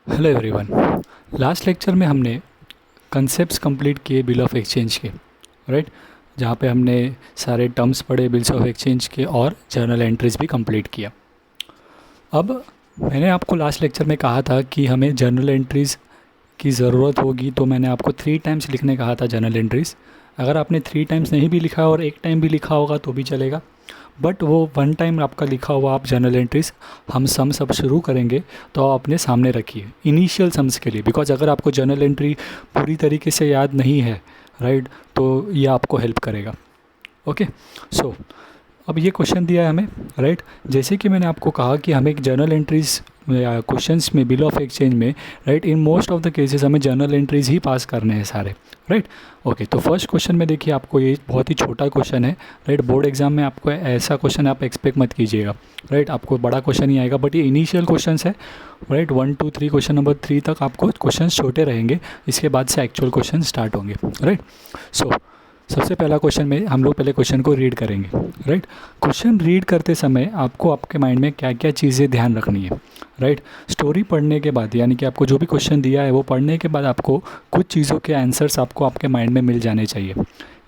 Hello everyone. Last lecture में हमने concepts complete किए बिल ऑफ एक्सचेंज के, राइट। जहाँ पे हमने सारे टर्म्स पढ़े बिल्स ऑफ एक्सचेंज के और जर्नल एंट्रीज भी कंप्लीट किया। अब मैंने आपको लास्ट लेक्चर में कहा था कि हमें जर्नल एंट्रीज़ की ज़रूरत होगी, तो मैंने आपको 3 टाइम्स लिखने कहा था जर्नल एंट्रीज़। अगर आपने 3 टाइम्स नहीं भी लिखा और 1 टाइम भी लिखा होगा तो भी चलेगा, बट वो 1 टाइम आपका लिखा हुआ आप जर्नल एंट्रीज हम सम सब शुरू करेंगे तो आप अपने सामने रखिए इनिशियल सम्स के लिए, बिकॉज अगर आपको जर्नल एंट्री पूरी तरीके से याद नहीं है, राइट, तो ये आपको हेल्प करेगा। ओके, सो अब ये क्वेश्चन दिया है हमें, राइट। जैसे कि मैंने आपको कहा कि हमें जर्नल एंट्रीज क्वेश्चंस में बिल ऑफ एक्सचेंज में, right, in most of the cases हमें जर्नल एंट्रीज ही पास करने हैं सारे, राइट। ओके, तो फर्स्ट क्वेश्चन में देखिए, आपको ये बहुत ही छोटा क्वेश्चन है, राइट। बोर्ड एग्जाम में आपको ऐसा क्वेश्चन आप एक्सपेक्ट मत कीजिएगा, राइट। आपको बड़ा क्वेश्चन ही आएगा, बट ये इनिशियल क्वेश्चन है, राइट। 1 2 3 क्वेश्चन नंबर 3 तक आपको क्वेश्चन छोटे रहेंगे, इसके बाद से एक्चुअल क्वेश्चन स्टार्ट होंगे, राइट। सो सबसे पहला क्वेश्चन में हम लोग पहले क्वेश्चन को रीड करेंगे, राइट। क्वेश्चन रीड करते समय आपको आपके माइंड में क्या क्या चीज़ें ध्यान रखनी है, राइट। स्टोरी पढ़ने के बाद, यानी कि आपको जो भी क्वेश्चन दिया है वो पढ़ने के बाद आपको कुछ चीज़ों के आंसर्स आपको आपके माइंड में मिल जाने चाहिए।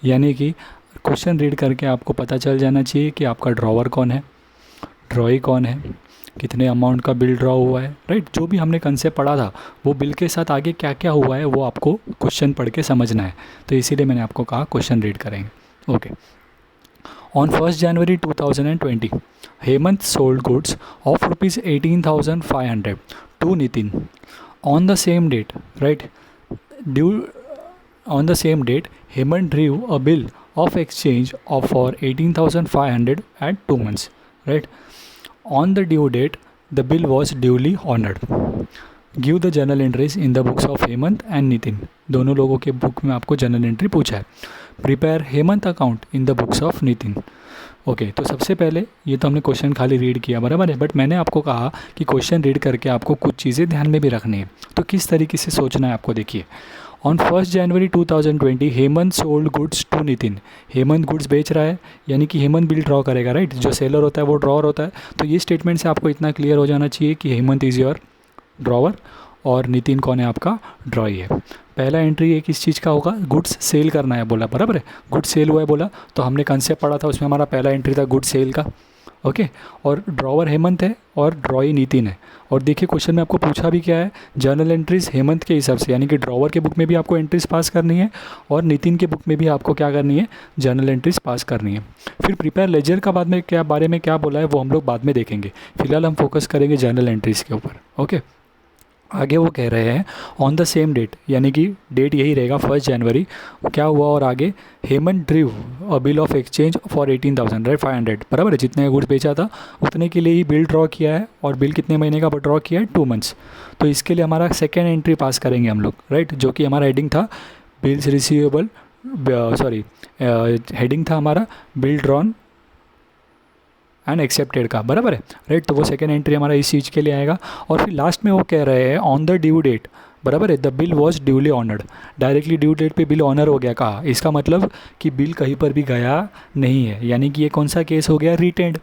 यानी कि क्वेश्चन रीड करके आपको पता चल जाना चाहिए कि आपका ड्रॉवर कौन है, ड्रॉई कौन है, कितने अमाउंट का बिल ड्रॉ हुआ है, राइट। जो भी हमने कंसेप्ट पढ़ा था वो बिल के साथ आगे क्या क्या हुआ है वो आपको क्वेश्चन पढ़ के समझना है, तो इसीलिए मैंने आपको कहा क्वेश्चन रीड करेंगे। Okay, on 1 January 2020 Hemant sold goods of ₹18,500 to Nitin. On the same date, right, due on the same date Hemant drew a bill of exchange of for 18,500 at 2 months, right. On the due date the bill was duly honored. Give the journal entries in the books of Hemant and Nitin. दोनों लोगों के book में आपको journal entry पूछा है। Prepare Hemant account in the books of Nitin. Okay, तो सबसे पहले ये तो हमने क्वेश्चन खाली रीड किया, बराबर है, बट मैंने आपको कहा कि क्वेश्चन रीड करके आपको कुछ चीज़ें ध्यान में भी रखनी है। तो किस तरीके से सोचना है आपको, देखिए। On 1 January 2020 Hemant sold goods to Nitin. Hemant goods बेच रहा है, यानी कि हेमंत बिल ड्रॉ करेगा, राइट। जो सेलर होता है वो ड्रॉवर होता है। तो ये स्टेटमेंट से आपको इतना क्लियर हो जाना चाहिए कि हेमंत इज़ योर ड्रॉवर और नितिन कौन है, आपका ड्रॉई है। पहला एंट्री एक इस चीज़ का होगा, गुड्स सेल करना है बोला, बराबर है। गुड्स सेल हुआ है बोला, तो हमने कंसेप्ट पढ़ा था, उसमें हमारा पहला एंट्री था गुड सेल का। ओके, और ड्रॉवर हेमंत है और ड्रॉई नितिन है। और देखिए क्वेश्चन में आपको पूछा भी क्या है, जर्नल एंट्रीज हेमंत के हिसाब से, यानी कि ड्रॉवर के बुक में भी आपको एंट्रीज पास करनी है और नितिन के बुक में भी आपको क्या करनी है, जर्नल एंट्रीज पास करनी है। फिर प्रिपेयर लेजर का बाद में क्या बारे में क्या बोला है वो हम लोग बाद में देखेंगे, फिलहाल हम फोकस करेंगे जर्नल एंट्रीज़ के ऊपर। ओके, आगे वो कह रहे हैं ऑन द सेम डेट, यानी कि डेट यही रहेगा 1 जनवरी। क्या हुआ और आगे, Hemant ड्रीव a bill of exchange for 18,000, right, 500, बराबर है। जितने गुड्स बेचा था उतने के लिए ही बिल ड्रॉ किया है, और बिल कितने महीने का ड्रॉ किया है, 2 मंथ्स। तो इसके लिए हमारा सेकेंड एंट्री पास करेंगे हम लोग, राइट, जो कि हमारा हेडिंग था बिल्स रिसीवेबल, सॉरी, हेडिंग था हमारा बिल ड्रॉन एंड एक्सेप्टेड का, बराबर है, राइट। तो वो सेकेंड एंट्री हमारा इस चीज़ के लिए आएगा। और फिर लास्ट में वो कह रहे हैं ऑन द ड्यू डेट, बराबर है, the bill was duly honoured. Directly due date पे बिल ऑनर हो गया, कहा, इसका मतलब कि बिल कहीं पर भी गया नहीं है, यानी कि ये कौन सा केस हो गया, रिटेंड,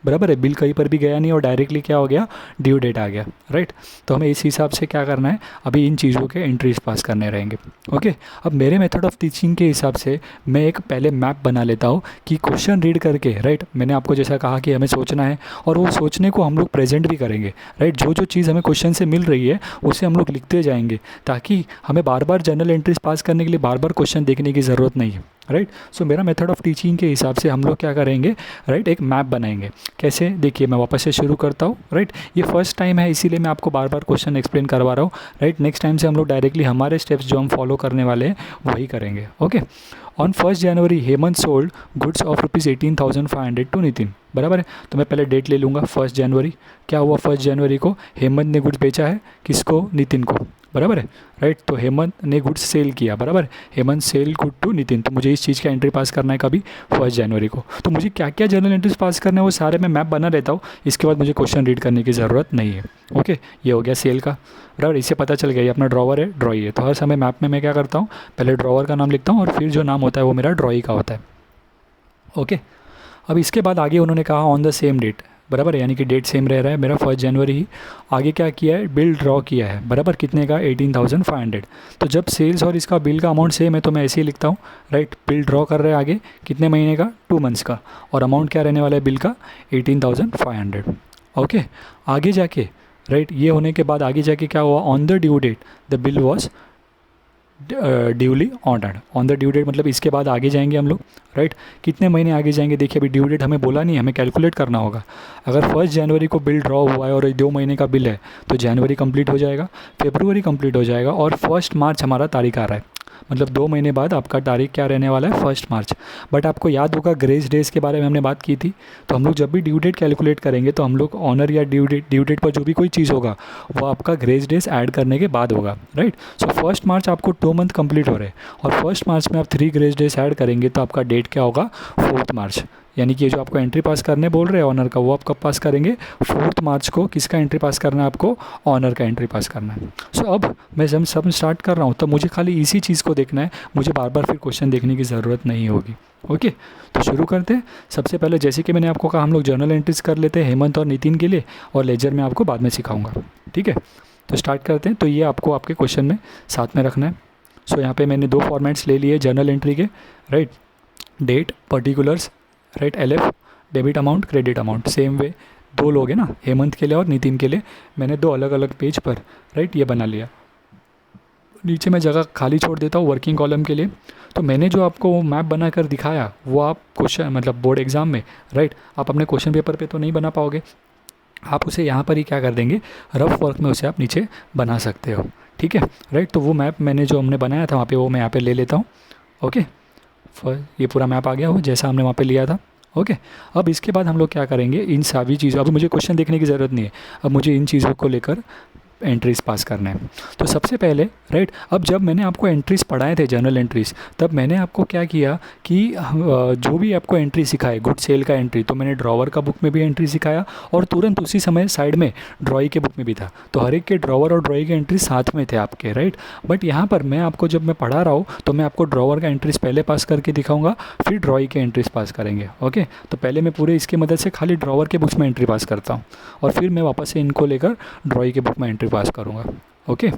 बराबर है। बिल कहीं पर भी गया नहीं और डायरेक्टली क्या हो गया, ड्यू डेट आ गया, राइट। तो हमें इस हिसाब से क्या करना है, अभी इन चीज़ों के एंट्रीज पास करने रहेंगे। ओके, अब मेरे मेथड ऑफ टीचिंग के हिसाब से मैं एक पहले मैप बना लेता हूँ कि क्वेश्चन रीड करके, राइट, मैंने आपको जैसा कहा कि हमें सोचना है और वो सोचने को हम लोग प्रेजेंट भी करेंगे, राइट। जो जो चीज़ हमें क्वेश्चन से मिल रही है उसे हम लोग लिखते जाएंगे, ताकि हमें बार बार जर्नल एंट्रीज पास करने के लिए बार बार क्वेश्चन देखने की ज़रूरत नहीं है, राइट। सो मेरा मेथड ऑफ टीचिंग के हिसाब से हम लोग क्या करेंगे, राइट, एक मैप बनाएंगे। कैसे, देखिए मैं वापस से शुरू करता हूँ, राइट। ये फर्स्ट टाइम है इसीलिए मैं आपको बार बार क्वेश्चन एक्सप्लेन करवा रहा हूँ, राइट। नेक्स्ट टाइम से हम लोग डायरेक्टली हमारे स्टेप्स जो हम फॉलो करने वाले हैं वही करेंगे। Okay, on 1 January Hemant sold goods of ₹18,500 to Nitin, बराबर है। तो मैं पहले डेट ले लूँगा 1 जनवरी। क्या हुआ 1 जनवरी को, हेमंत ने गुड्स बेचा है, किसको, नितिन को, बराबर है, राइट। तो हेमंत ने गुड्स सेल किया, बराबर है, Hemant sell good to Nitin. तो मुझे इस चीज़ का एंट्री पास करना है कभी, 1 जनवरी को। तो मुझे क्या क्या जर्नल एंट्रीज पास करना है वो सारे मैं मैप बना लेता हूँ, इसके बाद मुझे क्वेश्चन रीड करने की ज़रूरत नहीं है। ओके, ये हो गया सेल का, बराबर। इससे पता चल गया ये अपना ड्रॉवर है, ड्रॉई है। तो हर समय मैप में मैं क्या करता हूँ, पहले ड्रॉवर का नाम लिखता हूँ और फिर जो नाम होता है वो मेरा ड्रॉई का होता है। ओके, अब इसके बाद आगे उन्होंने कहा ऑन द सेम डेट, बराबर है, यानी कि डेट सेम रह रहा है मेरा 1 जनवरी ही। आगे क्या किया है, बिल ड्रॉ किया है, बराबर कितने का, 18,500। तो जब सेल्स और इसका बिल का अमाउंट सेम है तो मैं ऐसे ही लिखता हूँ, राइट। बिल ड्रॉ कर रहे हैं आगे कितने महीने का, 2 मंथ्स का, और अमाउंट क्या रहने वाला है बिल का, 18,500। ओके, आगे जाके राइट, ये होने के बाद आगे जाके क्या हुआ, on the due date the bill was duly honoured. On the due date मतलब इसके बाद आगे जाएंगे हम लोग, राइट। कितने महीने आगे जाएंगे, देखिए अभी ड्यू डेट हमें बोला नहीं है, हमें कैलकुलेट करना होगा। अगर 1 जनवरी को बिल ड्रॉ हुआ है और 2 महीने का बिल है तो जनवरी कंप्लीट हो जाएगा, फरवरी कंप्लीट हो जाएगा, और 1 मार्च हमारा तारीख आ रहा है, मतलब 2 महीने बाद आपका तारीख क्या रहने वाला है, 1 मार्च। बट आपको याद होगा ग्रेस डेज के बारे में हमने बात की थी, तो हम लोग जब भी ड्यू डेट कैलकुलेट करेंगे तो हम लोग ऑनर या ड्यू डेट पर जो भी कोई चीज़ होगा वो आपका ग्रेस डेज ऐड करने के बाद होगा, राइट। सो 1 मार्च आपको 2 मंथ कंप्लीट हो रहे हैं, और 1 मार्च में आप 3 ग्रेस डेज ऐड करेंगे तो आपका डेट क्या होगा, 4 मार्च। यानी कि ये जो आपको एंट्री पास करने बोल रहे हैं ऑनर का, वो आप कब पास करेंगे, 4 मार्च को। किसका एंट्री पास करना है आपको, ऑनर का एंट्री पास करना है। सो अब मैं जब सब स्टार्ट कर रहा हूँ तो मुझे खाली इसी चीज़ को देखना है, मुझे बार बार फिर क्वेश्चन देखने की ज़रूरत नहीं होगी। ओके, तो शुरू करते हैं। सबसे पहले जैसे कि मैंने आपको कहा हम लोग जर्नल एंट्रीज कर लेते हैं हेमंत और नितिन के लिए, और लेजर में आपको बाद में सिखाऊंगा, ठीक है। तो स्टार्ट करते हैं। तो ये आपको आपके क्वेश्चन में साथ में रखना है। सो यहाँ पे मैंने 2 फॉर्मेट्स ले लिए जर्नल एंट्री के, right. Date, particulars, right, LF, debit amount, credit amount. Same way 2 लोग हैं ना, हेमंत के लिए और नितिन के लिए, मैंने 2 अलग अलग पेज पर, राइट, ये बना लिया। नीचे मैं जगह खाली छोड़ देता हूँ वर्किंग कॉलम के लिए। तो मैंने जो आपको मैप बनाकर दिखाया वो आप क्वेश्चन मतलब बोर्ड एग्जाम में, राइट, आप अपने क्वेश्चन पेपर पे तो नहीं बना पाओगे, आप उसे यहाँ पर ही क्या कर देंगे, रफ वर्क में उसे आप नीचे बना सकते हो, ठीक है, राइट। तो वो मैप मैंने जो हमने बनाया था वहाँ पे, वो मैं यहाँ पे ले लेता हूँ। ओके, ये पूरा मैप आ गया हो जैसा हमने वहाँ पे लिया था। ओके, अब इसके बाद हम लोग क्या करेंगे, इन सभी चीज़ों, अब मुझे क्वेश्चन देखने की ज़रूरत नहीं है, अब मुझे इन चीज़ों को लेकर एंट्रीज़ पास करना है। तो सबसे पहले, राइट, अब जब मैंने आपको एंट्रीज़ पढ़ाए थे जर्नल एंट्रीज़, तब मैंने आपको क्या किया कि जो भी आपको एंट्री सिखाए, गुड सेल का एंट्री, तो मैंने ड्रॉवर का बुक में भी एंट्री सिखाया, और तुरंत उसी समय साइड में ड्रॉई के बुक में भी था। तो हर एक के ड्रॉवर और ड्रॉई के एंट्री साथ में थे आपके, राइट। बट यहाँ पर मैं आपको जब मैं पढ़ा रहा हूँ तो मैं आपको ड्रॉवर का एंट्रीज़ पहले पास करके दिखाऊंगा, फिर ड्रॉई के एंट्रीज़ पास करेंगे। ओके, तो पहले मैं पूरे इसकी मदद से खाली ड्रॉवर के बुक्स में एंट्री पास करता हूँ, और फिर मैं वापस से इनको लेकर ड्रॉई के बुक में एंट्री पास करूँगा। ओके,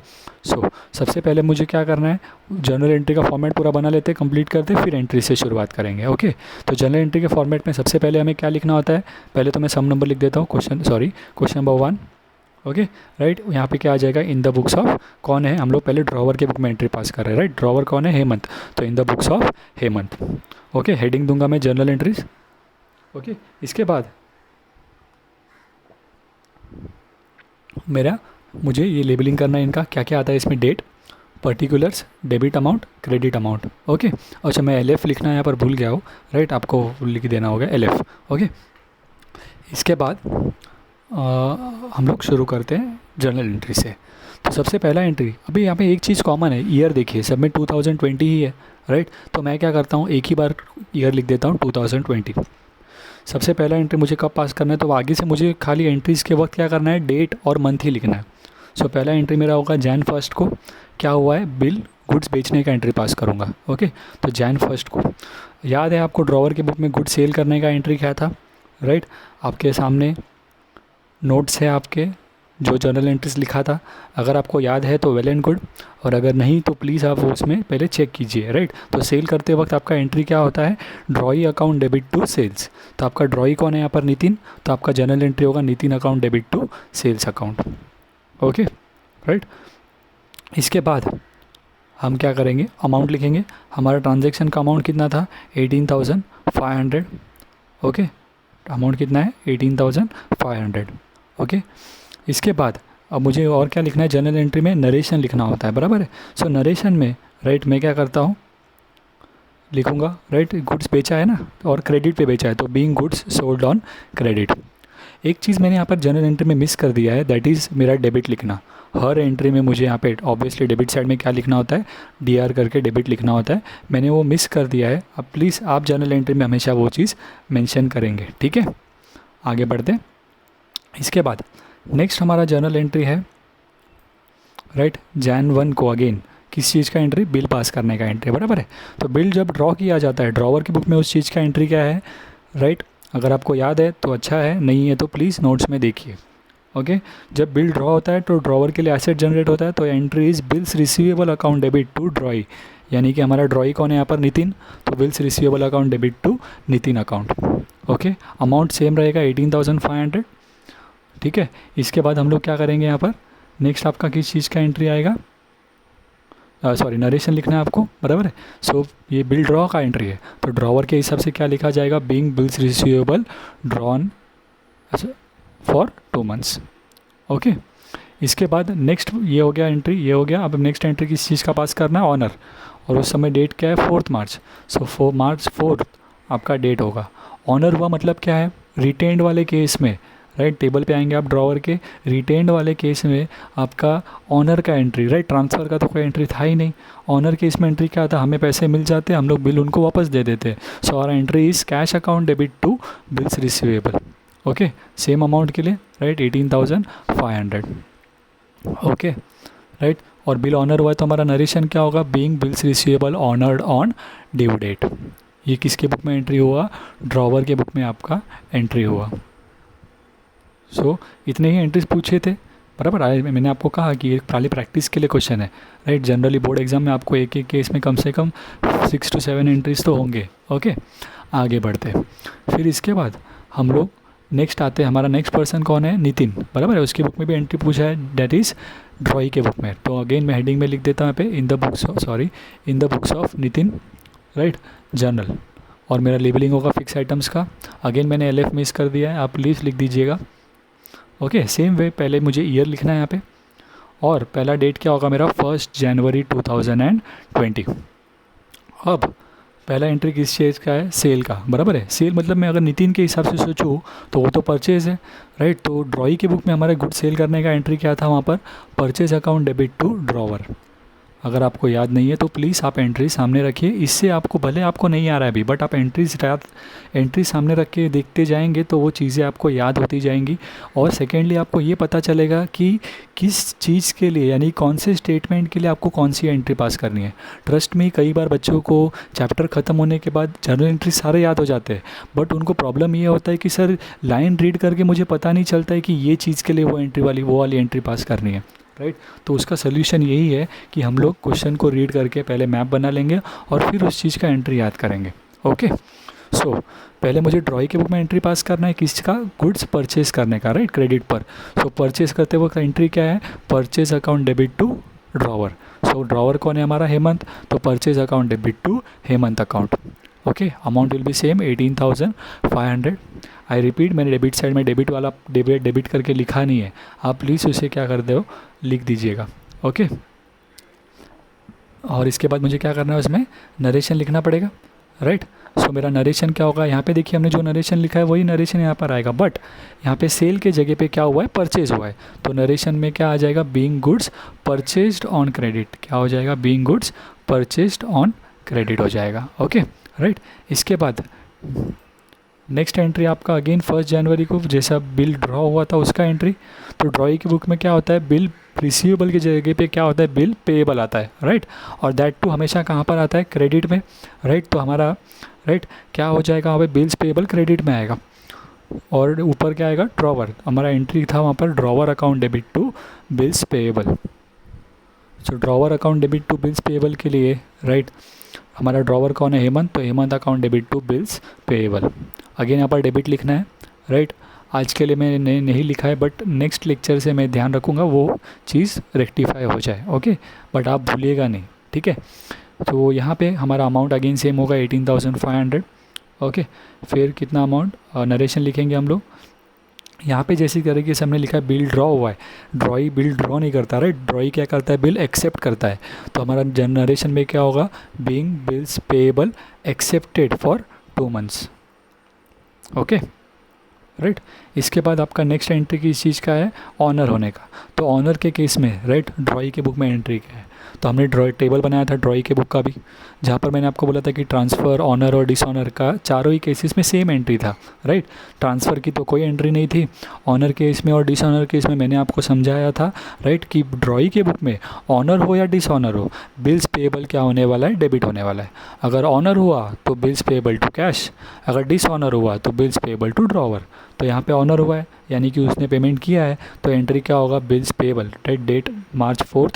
सो सबसे पहले मुझे क्या करना है, जर्नल एंट्री का फॉर्मेट पूरा बना लेते हैं, कंप्लीट करते, फिर एंट्री से शुरुआत करेंगे। ओके, तो जर्नल एंट्री के फॉर्मेट में सबसे पहले हमें क्या लिखना होता है, पहले तो मैं सम नंबर लिख देता हूँ, क्वेश्चन नंबर 1। ओके, राइट, यहाँ पे क्या आ जाएगा, इन द बुक्स ऑफ, कौन है, हम लोग पहले ड्रॉवर के बुक में एंट्री पास कर रहे हैं, राइट। ड्रॉवर कौन है, हेमंत, तो in the books of Hemant. Okay, heading दूंगा मैं जर्नल एंट्रीज। ओके, इसके बाद मुझे ये लेबलिंग करना है इनका, क्या क्या आता है इसमें, date, particulars, debit amount, credit amount. Okay, अच्छा मैं LF लिखना यहाँ पर भूल गया हूँ, राइट, आपको लिख देना होगा LF। ओके, इसके बाद हम लोग शुरू करते हैं जर्नल एंट्री से। तो सबसे पहला एंट्री, अभी यहाँ पे एक चीज़ कॉमन है, ईयर देखिए सब में 2020 ही है, राइट। तो मैं क्या करता हूँ, एक ही बार ईयर लिख देता हूँ, 2020। सबसे पहला एंट्री मुझे कब पास करना है, तो आगे से मुझे खाली एंट्रीज़ के वक्त क्या करना है, डेट और मंथ ही लिखना है। सो पहला एंट्री मेरा होगा Jan 1 को, क्या हुआ है, बिल गुड्स बेचने का एंट्री पास करूँगा। ओके, तो Jan 1 को, याद है आपको ड्रॉवर के बुक में गुड सेल करने का एंट्री क्या था, राइट। आपके सामने नोट्स है आपके, जो जर्नल एंट्रीज लिखा था, अगर आपको याद है तो वेल एंड गुड, और अगर नहीं तो प्लीज़ आप वो उसमें पहले चेक कीजिए, राइट। तो सेल करते वक्त आपका एंट्री क्या होता है, drawee account debit to sales. तो आपका ड्रॉई कौन है यहाँ पर, नितिन, तो आपका जर्नल एंट्री होगा Nitin account debit to sales account. Okay, right. इसके बाद हम क्या करेंगे, अमाउंट लिखेंगे। हमारा ट्रांजैक्शन का अमाउंट कितना था, 18,500। ओके, अमाउंट कितना है, 18,500। ओके, इसके बाद अब मुझे और क्या लिखना है, जर्नल एंट्री में नरेशन लिखना होता है, बराबर है। सो नरेशन में, राइट, मैं क्या करता हूँ, लिखूँगा, राइट, गुड्स बेचा है ना, और क्रेडिट पे बेचा है, तो being goods sold on credit. एक चीज़ मैंने यहाँ पर जर्नल एंट्री में मिस कर दिया है, दैट इज़ मेरा डेबिट लिखना। हर एंट्री में मुझे यहाँ पे ऑब्वियसली डेबिट साइड में क्या लिखना होता है, DR करके डेबिट लिखना होता है, मैंने वो मिस कर दिया है। अब प्लीज़ आप जर्नल एंट्री में हमेशा वो चीज़ मेंशन करेंगे, ठीक है। आगे बढ़ते हैं। इसके बाद नेक्स्ट हमारा जर्नल एंट्री है, राइट, Jan 1 को अगेन किस चीज़ का एंट्री, बिल पास करने का एंट्री, बराबर है। तो बिल जब ड्रॉ किया जाता है, ड्रॉवर की बुक में उस चीज़ का एंट्री क्या है, राइट, अगर आपको याद है तो अच्छा है, नहीं है तो प्लीज़ नोट्स में देखिए। ओके जब बिल ड्रॉ होता है तो ड्रॉवर के लिए एसेट जनरेट होता है, तो entry is bills receivable account debit to drawee, यानी कि हमारा ड्रॉई कौन है यहाँ पर, नितिन, तो bills receivable account debit to Nitin account. Okay amount same रहेगा 18,500। ठीक है, इसके बाद हम लोग क्या करेंगे यहाँ पर, नेक्स्ट आपका किस चीज़ का एंट्री आएगा, सॉरी नरेशन लिखना है आपको, बराबर है। सो ये बिल ड्रॉ का एंट्री है, तो ड्रॉवर के हिसाब से क्या लिखा जाएगा, being bills receivable drawn for 2 months. Okay इसके बाद नेक्स्ट ये हो गया एंट्री, ये हो गया। अब नेक्स्ट एंट्री किस चीज़ का पास करना है, ऑनर, और उस समय डेट क्या है 4 मार्च। सो मार्च 4 आपका डेट होगा। ऑनर हुआ मतलब क्या है, रिटेंड वाले केस में, राइट, टेबल पे आएंगे आप ड्रॉवर के, रिटेंड वाले केस में आपका ऑनर का एंट्री, राइट, ट्रांसफ़र का तो कोई एंट्री था ही नहीं। ऑनर केस में एंट्री क्या था, हमें पैसे मिल जाते, हम लोग बिल उनको वापस दे देते। So our entry is cash account debit to bills receivable. Okay same amount के लिए, राइट, 18,500। ओके राइट, और बिल ऑनर हुआ तो हमारा नरेशन क्या होगा, being bills receivable honoured on due date. ये किसके बुक में एंट्री हुआ, ड्रॉवर के बुक में आपका एंट्री हुआ। सो इतने ही एंट्रीज पूछे थे, बराबर। आज मैंने आपको कहा कि ये खाली प्रैक्टिस के लिए क्वेश्चन है, राइट। जनरली बोर्ड एग्जाम में आपको एक एक केस में कम से कम 6 to 7 एंट्रीज तो होंगे। ओके आगे बढ़ते, फिर इसके बाद हम लोग नेक्स्ट आते हैं, हमारा नेक्स्ट पर्सन कौन है, नितिन, बराबर है। उसकी बुक में भी एंट्री पूछा है, डेट इज़ ड्रॉई के बुक में। तो अगेन मैं हेडिंग में लिख देता हूँ यहाँ पे, in the books of Nitin, right, journal. और मेरा लेबलिंग होगा फिक्स आइटम्स का। अगेन मैंने LF मिस कर दिया है, आप प्लीज़ लिख दीजिएगा। ओके सेम वे, पहले मुझे ईयर लिखना है यहाँ पे, और पहला डेट क्या होगा मेरा, 1 जनवरी 2020। अब पहला एंट्री किस चीज़ का है, सेल का, बराबर है। सेल मतलब मैं अगर नितिन के हिसाब से सोचूं तो वो तो परचेज़ है, राइट। तो ड्रॉई की बुक में हमारे गुड सेल करने का एंट्री क्या था वहाँ पर, purchase account debit to drawer. अगर आपको याद नहीं है तो प्लीज़ आप एंट्री सामने रखिए, इससे आपको, भले आपको नहीं आ रहा है अभी, बट आप एंट्री सामने रख के देखते जाएंगे तो वो चीज़ें आपको याद होती जाएंगी। और सेकेंडली आपको ये पता चलेगा कि किस चीज़ के लिए, यानी कौन से स्टेटमेंट के लिए आपको कौन सी एंट्री पास करनी है। ट्रस्ट में कई बार बच्चों को चैप्टर ख़त्म होने के बाद जर्नल एंट्री सारे याद हो जाते हैं, बट उनको प्रॉब्लम ये होता है कि सर लाइन रीड करके मुझे पता नहीं चलता है कि ये चीज़ के लिए वो वाली एंट्री पास करनी है, राइट। तो उसका सोल्यूशन यही है कि हम लोग क्वेश्चन को रीड करके पहले मैप बना लेंगे और फिर उस चीज़ का एंट्री याद करेंगे। ओके सो पहले मुझे ड्रॉई के बुक में एंट्री पास करना है, किस का, गुड्स परचेज करने का, राइट, क्रेडिट पर। सो परचेज करते वक्त एंट्री क्या है, purchase account debit to drawer. So drawer कौन है हमारा, हेमंत, तो purchase account debit to Hemant account. Okay amount will be same 18,500। I repeat, मैंने डेबिट साइड में डेबिट वाला डेबिट करके लिखा नहीं है, आप प्लीज़ उसे क्या कर दो, लिख दीजिएगा। ओके और इसके बाद मुझे क्या करना है, उसमें नरेशन लिखना पड़ेगा, राइट। सो मेरा नरेशन क्या होगा, यहाँ पे देखिए हमने जो नरेशन लिखा है वही नरेशन यहाँ पर आएगा, बट यहाँ पे सेल के जगह पे क्या हुआ है, परचेज हुआ है। तो नरेशन में क्या आ जाएगा, being goods purchased on credit, क्या हो जाएगा, being goods purchased on credit हो जाएगा। ओके राइट, इसके बाद नेक्स्ट एंट्री आपका अगेन 1 जनवरी को जैसा बिल ड्रॉ हुआ था उसका एंट्री। तो ड्रॉई की बुक में क्या होता है, बिल रिसीवेबल की जगह पे क्या होता है, बिल पेएबल आता है, राइट। और दैट टू हमेशा कहाँ पर आता है, क्रेडिट में, राइट। तो हमारा राइट क्या हो जाएगा, वहाँ पे बिल्स पेएबल क्रेडिट में आएगा, और ऊपर क्या आएगा, ड्रॉवर। हमारा एंट्री था वहाँ पर drawer account debit to bills payable. So drawer account debit to bills payable के लिए, राइट, हमारा ड्रॉवर कौन है, हेमंत, तो Hemant account debit to bills payable. Again यहाँ पर डेबिट लिखना है, राइट। आज के लिए मैंने नहीं लिखा है, बट नेक्स्ट लेक्चर से मैं ध्यान रखूँगा वो चीज़ रेक्टिफाई हो जाए, ओके। बट आप भूलिएगा नहीं, ठीक है। तो यहाँ पे हमारा अमाउंट अगेन सेम होगा 18,500, ओके। फिर कितना अमाउंट, नरेशन लिखेंगे हम लोग। यहाँ पे जैसी तरीके से हमने लिखा है बिल ड्रॉ हुआ है, ड्रॉई बिल ड्रॉ नहीं करता, राइट। ड्रॉई क्या करता है, बिल एक्सेप्ट करता है। तो हमारा जनरेशन में क्या होगा, being bills payable accepted for 2 months, okay right. इसके बाद आपका नेक्स्ट एंट्री किस चीज़ का है, ऑनर होने का। तो ऑनर के केस में, राइट, ड्रॉई के बुक में एंट्री क्या है, तो हमने टेबल बनाया था ड्रॉई के बुक का भी, जहाँ पर मैंने आपको बोला था कि ट्रांसफ़र, ऑनर और डिसऑनर का चारों ही केसेस में सेम एंट्री था, राइट। ट्रांसफ़र की तो कोई एंट्री नहीं थी, ऑनर केस में और डिसऑनर केस में मैंने आपको समझाया था, राइट, कि ड्रॉई के बुक में ऑनर हो या डिसऑनर हो, बिल्स पेएबल क्या होने वाला है, डेबिट होने वाला है। अगर ऑनर हुआ तो बिल्स पेएबल टू कैश, अगर डिसऑनर हुआ तो बिल्स पेएबल टू ड्रॉवर। तो यहाँ पे ऑनर हुआ है यानी कि उसने पेमेंट किया है, तो एंट्री क्या होगा, bills payable, right, date March 4,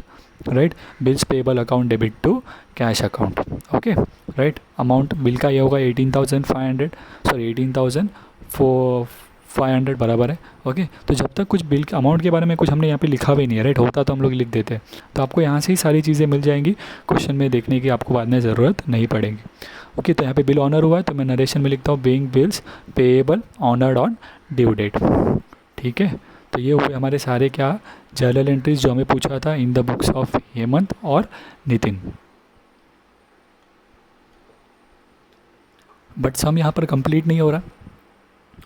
right, bills payable account debit to cash account, okay, right. Amount bill का ये होगा 18,500, सॉरी 18,500 बराबर है, ओके। तो जब तक कुछ बिल के अमाउंट के बारे में कुछ हमने यहाँ पे लिखा भी नहीं है, राइट, होता तो हम लोग लिख देते, तो आपको यहाँ से ही सारी चीज़ें मिल जाएंगी, क्वेश्चन में देखने की आपको बाद में ज़रूरत नहीं पड़ेगी, ओके। तो यहाँ पे बिल ऑनर हुआ है तो मैं नरेशन में लिखता हूँ being bills payable honoured on due date, ठीक है। तो ये हुए हमारे सारे क्या जर्नल एंट्रीज जो हमें पूछा था in the books of Hemant और नितिन। बट सम यहाँ पर कंप्लीट नहीं हो रहा,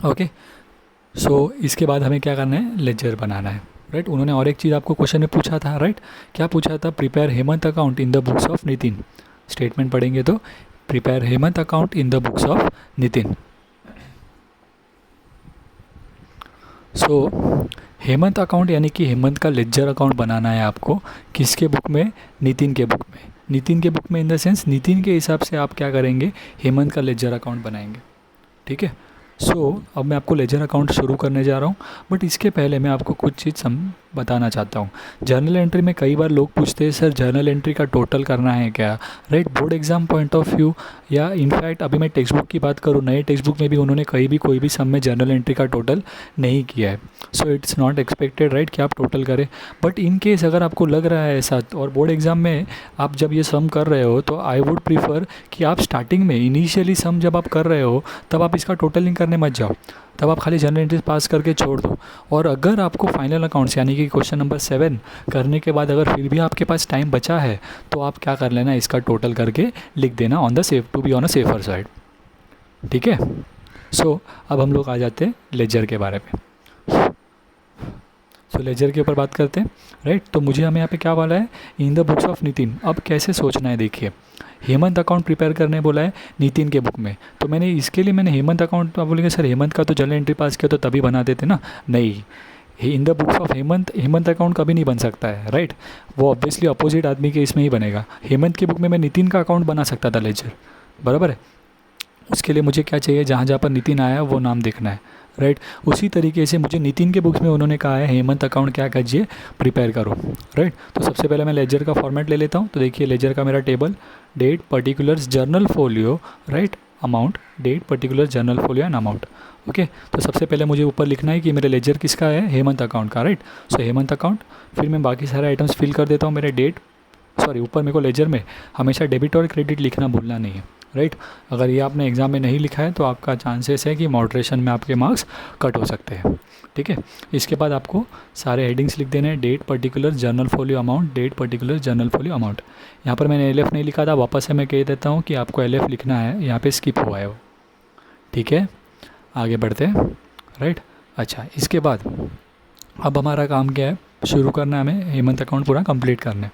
ओके। सो इसके बाद हमें क्या करना है, लेजर बनाना है, राइट। उन्होंने और एक चीज़ आपको क्वेश्चन में पूछा था, राइट, क्या पूछा था, prepare Hemant account in the books of Nitin. Statement पढ़ेंगे तो prepare Hemant account in the books of Nitin. So Hemant account यानी कि हेमंत का लेजर अकाउंट बनाना है आपको, किसके बुक में, नितिन के बुक में। नितिन के बुक में इन द सेंस नितिन के हिसाब से आप क्या करेंगे, हेमंत का लेजर अकाउंट बनाएंगे, ठीक है। सो अब मैं आपको लेजर अकाउंट शुरू करने जा रहा हूँ, बट इसके पहले मैं आपको कुछ चीज़ बताना चाहता हूँ। जर्नल एंट्री में कई बार लोग पूछते हैं सर जर्नल एंट्री का टोटल करना है क्या, right, board exam point of view, या इनफैक्ट अभी मैं टेक्स्ट बुक की बात करूँ, नए टेक्स्ट बुक में भी उन्होंने कहीं भी कोई भी सम में जर्नल एंट्री का टोटल नहीं किया है। So it's not expected, right, कि आप टोटल करें, बट इन केस अगर आपको लग रहा है ऐसा, और बोर्ड एग्जाम में आप जब ये सम कर रहे हो तो आई वुड प्रीफर कि आप स्टार्टिंग में इनिशियली सम जब आप कर रहे हो तब आप इसका टोटलिंग करने मत जाओ, तब आप खाली जनरल एंट्रीज पास करके छोड़ दो। और अगर आपको फाइनल अकाउंट्स यानी कि क्वेश्चन नंबर 7 करने के बाद अगर फिर भी आपके पास टाइम बचा है तो आप क्या कर लेना, इसका टोटल करके लिख देना on the safe, to be on a safer side, ठीक है। सो अब हम लोग आ जाते हैं लेजर के बारे में। सो लेजर के ऊपर बात करते हैं, राइट। तो मुझे हमें यहाँ पे क्या वाला है, in the books of Nitin. अब कैसे सोचना है, देखिए, हेमंत अकाउंट प्रिपेयर करने बोला है नितिन के बुक में, तो मैंने इसके लिए मैंने हेमंत अकाउंट, आप बोलेंगे सर हेमंत का तो जनरल एंट्री पास किया तो तभी बना देते ना, नहीं, in the books of Hemant, Hemant account कभी नहीं बन सकता है, राइट, वो ऑब्वियसली अपोजिट आदमी के इसमें ही बनेगा। हेमंत की बुक में मैं नितिन का अकाउंट बना सकता था लेजर, बराबर है। उसके लिए मुझे क्या चाहिए, जहाँ जहाँ पर नितिन आया वो नाम देखना है, राइट। उसी तरीके से मुझे नितिन के बुक्स में उन्होंने कहा है हेमंत अकाउंट क्या कीजिए, प्रिपेयर करो, राइट। तो सबसे पहले मैं लेजर का फॉर्मेट ले लेता हूँ। तो देखिए लेजर का मेरा table, date, particulars, journal folio, right, amount, date, particular, journal folio and amount, okay. तो सबसे पहले मुझे ऊपर लिखना है कि मेरे लेजर किसका है, हेमंत अकाउंट का, राइट। सो हेमंत अकाउंट, फिर मैं बाकी सारे आइटम्स फिल कर देता हूँ। मेरे डेट, सॉरी, ऊपर मेरे को लेजर में हमेशा डेबिट और क्रेडिट लिखना भूलना नहीं है, राइट। अगर ये आपने एग्ज़ाम में नहीं लिखा है तो आपका चांसेस है कि मॉडरेशन में आपके मार्क्स कट हो सकते हैं, ठीक है। इसके बाद आपको सारे हेडिंग्स लिख देने हैं, date, particular, journal folio, amount, date, particular, journal folio, amount. यहाँ पर मैंने एलएफ नहीं लिखा था, वापस से मैं कह देता हूँ कि आपको एलएफ लिखना है, यहाँ पे स्किप हुआ है वो, ठीक है। आगे बढ़ते हैं, राइट। अच्छा, इसके बाद अब हमारा काम क्या है, शुरू करना है हमें हेमंत अकाउंट पूरा कंप्लीट करना है।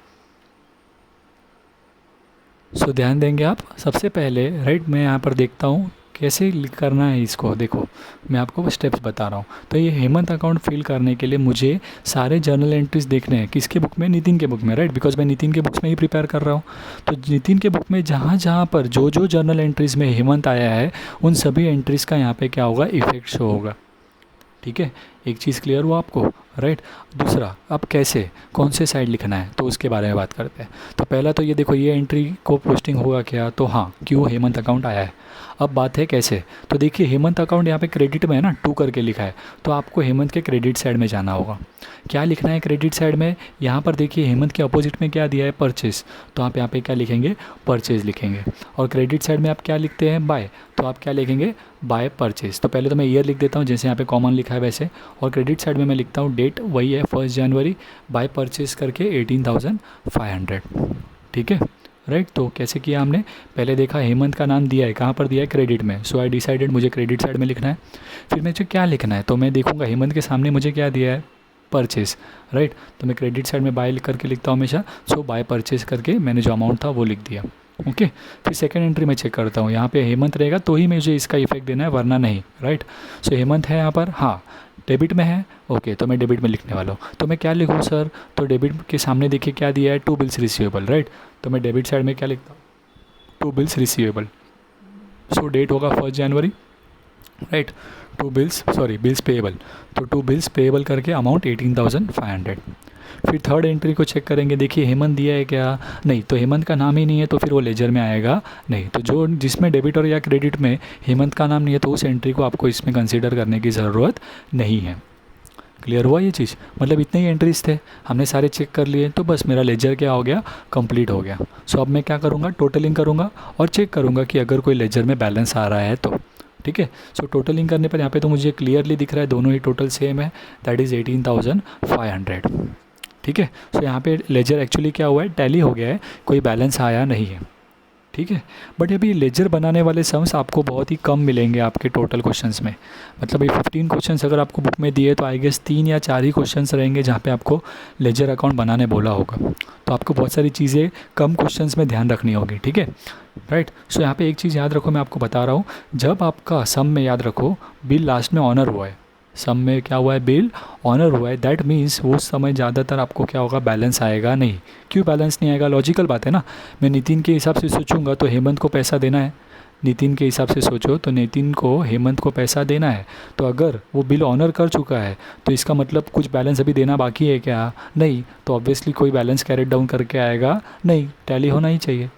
सो ध्यान देंगे आप, सबसे पहले, राइट, मैं यहाँ पर देखता हूँ कैसे करना है इसको, देखो मैं आपको स्टेप्स बता रहा हूँ। तो ये हेमंत अकाउंट फिल करने के लिए मुझे सारे जर्नल एंट्रीज देखने हैं, किसके बुक में, नितिन के बुक में, राइट, बिकॉज मैं नितिन के बुक्स में ही प्रिपेयर कर रहा हूँ। तो नितिन के बुक में जहाँ जहाँ पर जो जो जर्नल एंट्रीज़ में हेमंत आया है उन सभी एंट्रीज़ का यहाँ पर क्या होगा, इफेक्ट शो होगा, ठीक है। एक चीज़ क्लियर हुआ आपको, राइट। दूसरा, अब कैसे, कौन से साइड लिखना है, तो उसके बारे में बात करते हैं। तो पहला तो ये देखो, ये एंट्री को पोस्टिंग होगा क्या, तो हाँ, क्यों हेमंत अकाउंट आया है। अब बात है कैसे, तो देखिए हेमंत अकाउंट यहाँ पे क्रेडिट में है ना, 2 करके लिखा है, तो आपको हेमंत के क्रेडिट साइड में जाना होगा। क्या लिखना है क्रेडिट साइड में, यहाँ पर देखिए हेमंत के अपोजिट में क्या दिया है, परचेज, तो आप यहाँ पे क्या लिखेंगे, परचेज लिखेंगे। और क्रेडिट साइड में आप क्या लिखते हैं, बाय, तो आप क्या लिखेंगे, बाय परचेज। तो पहले तो मैं ईयर लिख देता हूँ जैसे यहाँ पे कॉमन लिखा है वैसे, और क्रेडिट साइड में मैं लिखता हूँ डेट, वही है 1 जनवरी, बाय परचेज करके 18,500, ठीक है, राइट। तो कैसे किया हमने, पहले देखा हेमंत का नाम दिया है, कहाँ पर दिया है, क्रेडिट में, सो आई डिसाइडेड मुझे क्रेडिट साइड में लिखना है। फिर मुझे क्या लिखना है, तो मैं देखूंगा हेमंत के सामने मुझे क्या दिया है, परचेस, राइट। तो मैं क्रेडिट साइड में बाय करके लिखता हूँ हमेशा, सो बाय परचेस करके मैंने जो अमाउंट था वो लिख दिया। ओके, फिर सेकंड एंट्री में चेक करता हूँ, यहाँ पे हेमंत रहेगा तो ही मुझे इसका इफेक्ट देना है, वरना नहीं, राइट। सो हेमंत है यहाँ पर, हाँ डेबिट में है, ओके, तो मैं डेबिट में लिखने वाला हूँ। तो मैं क्या लिखूँ सर, तो डेबिट के सामने देखिए क्या दिया है, 2 बिल्स रिसीवेबल, राइट। तो मैं डेबिट साइड में क्या लिखता हूँ, 2 बिल्स रिसीवेबल। सो डेट होगा 1 जनवरी, राइट। बिल्स पेएबल, तो 2 बिल्स पेएबल करके अमाउंट 18,500। फिर थर्ड एंट्री को चेक करेंगे, देखिए हेमंत दिया है क्या, नहीं, तो हेमंत का नाम ही नहीं है, तो फिर वो लेजर में आएगा नहीं। तो जो जिसमें डेबिट और या क्रेडिट में हेमंत का नाम नहीं है, तो उस एंट्री को आपको इसमें कंसीडर करने की ज़रूरत नहीं है। क्लियर हुआ ये चीज़, मतलब इतने ही एंट्रीज थे, हमने सारे चेक कर लिए, तो बस मेरा लेजर क्या हो गया, कंप्लीट हो गया। सो अब मैं क्या करूँगा, टोटलिंग करूँगा और चेक करूँगा कि अगर कोई लेजर में बैलेंस आ रहा है तो, ठीक है। सो टोटलिंग करने पर यहाँ पे तो मुझे क्लियरली दिख रहा है दोनों ही टोटल सेम है, दैट इज़ 18,500, ठीक है। सो यहाँ पे लेजर एक्चुअली क्या हुआ है, टैली हो गया है, कोई बैलेंस आया नहीं है, ठीक है। बट अभी लेजर बनाने वाले सम्स आपको बहुत ही कम मिलेंगे आपके टोटल क्वेश्चंस में, मतलब ये 15 क्वेश्चंस अगर आपको बुक में दिए तो आई गेस 3 या 4 ही क्वेश्चंस रहेंगे जहाँ पे आपको लेजर अकाउंट बनाने बोला होगा। तो आपको बहुत सारी चीज़ें कम क्वेश्चंस में ध्यान रखनी होगी, ठीक है, राइट। सो यहाँ पे एक चीज़ याद रखो, मैं आपको बता रहा हूँ, जब आपका सम में याद रखो बिल लास्ट में ऑनर हुआ है, सम में क्या हुआ है, बिल ऑनर हुआ है, दैट मीन्स वो समय ज़्यादातर आपको क्या होगा, बैलेंस आएगा नहीं। क्यों बैलेंस नहीं आएगा, लॉजिकल बात है ना। मैं नितिन के हिसाब से सोचूंगा तो हेमंत को पैसा देना है, नितिन के हिसाब से सोचो तो नितिन को हेमंत को पैसा देना है। तो अगर वो बिल ऑनर कर चुका है तो इसका मतलब कुछ बैलेंस अभी देना बाकी है क्या, नहीं। तो ऑब्वियसली कोई बैलेंस कैरी डाउन करके आएगा नहीं, टैली होना ही चाहिए।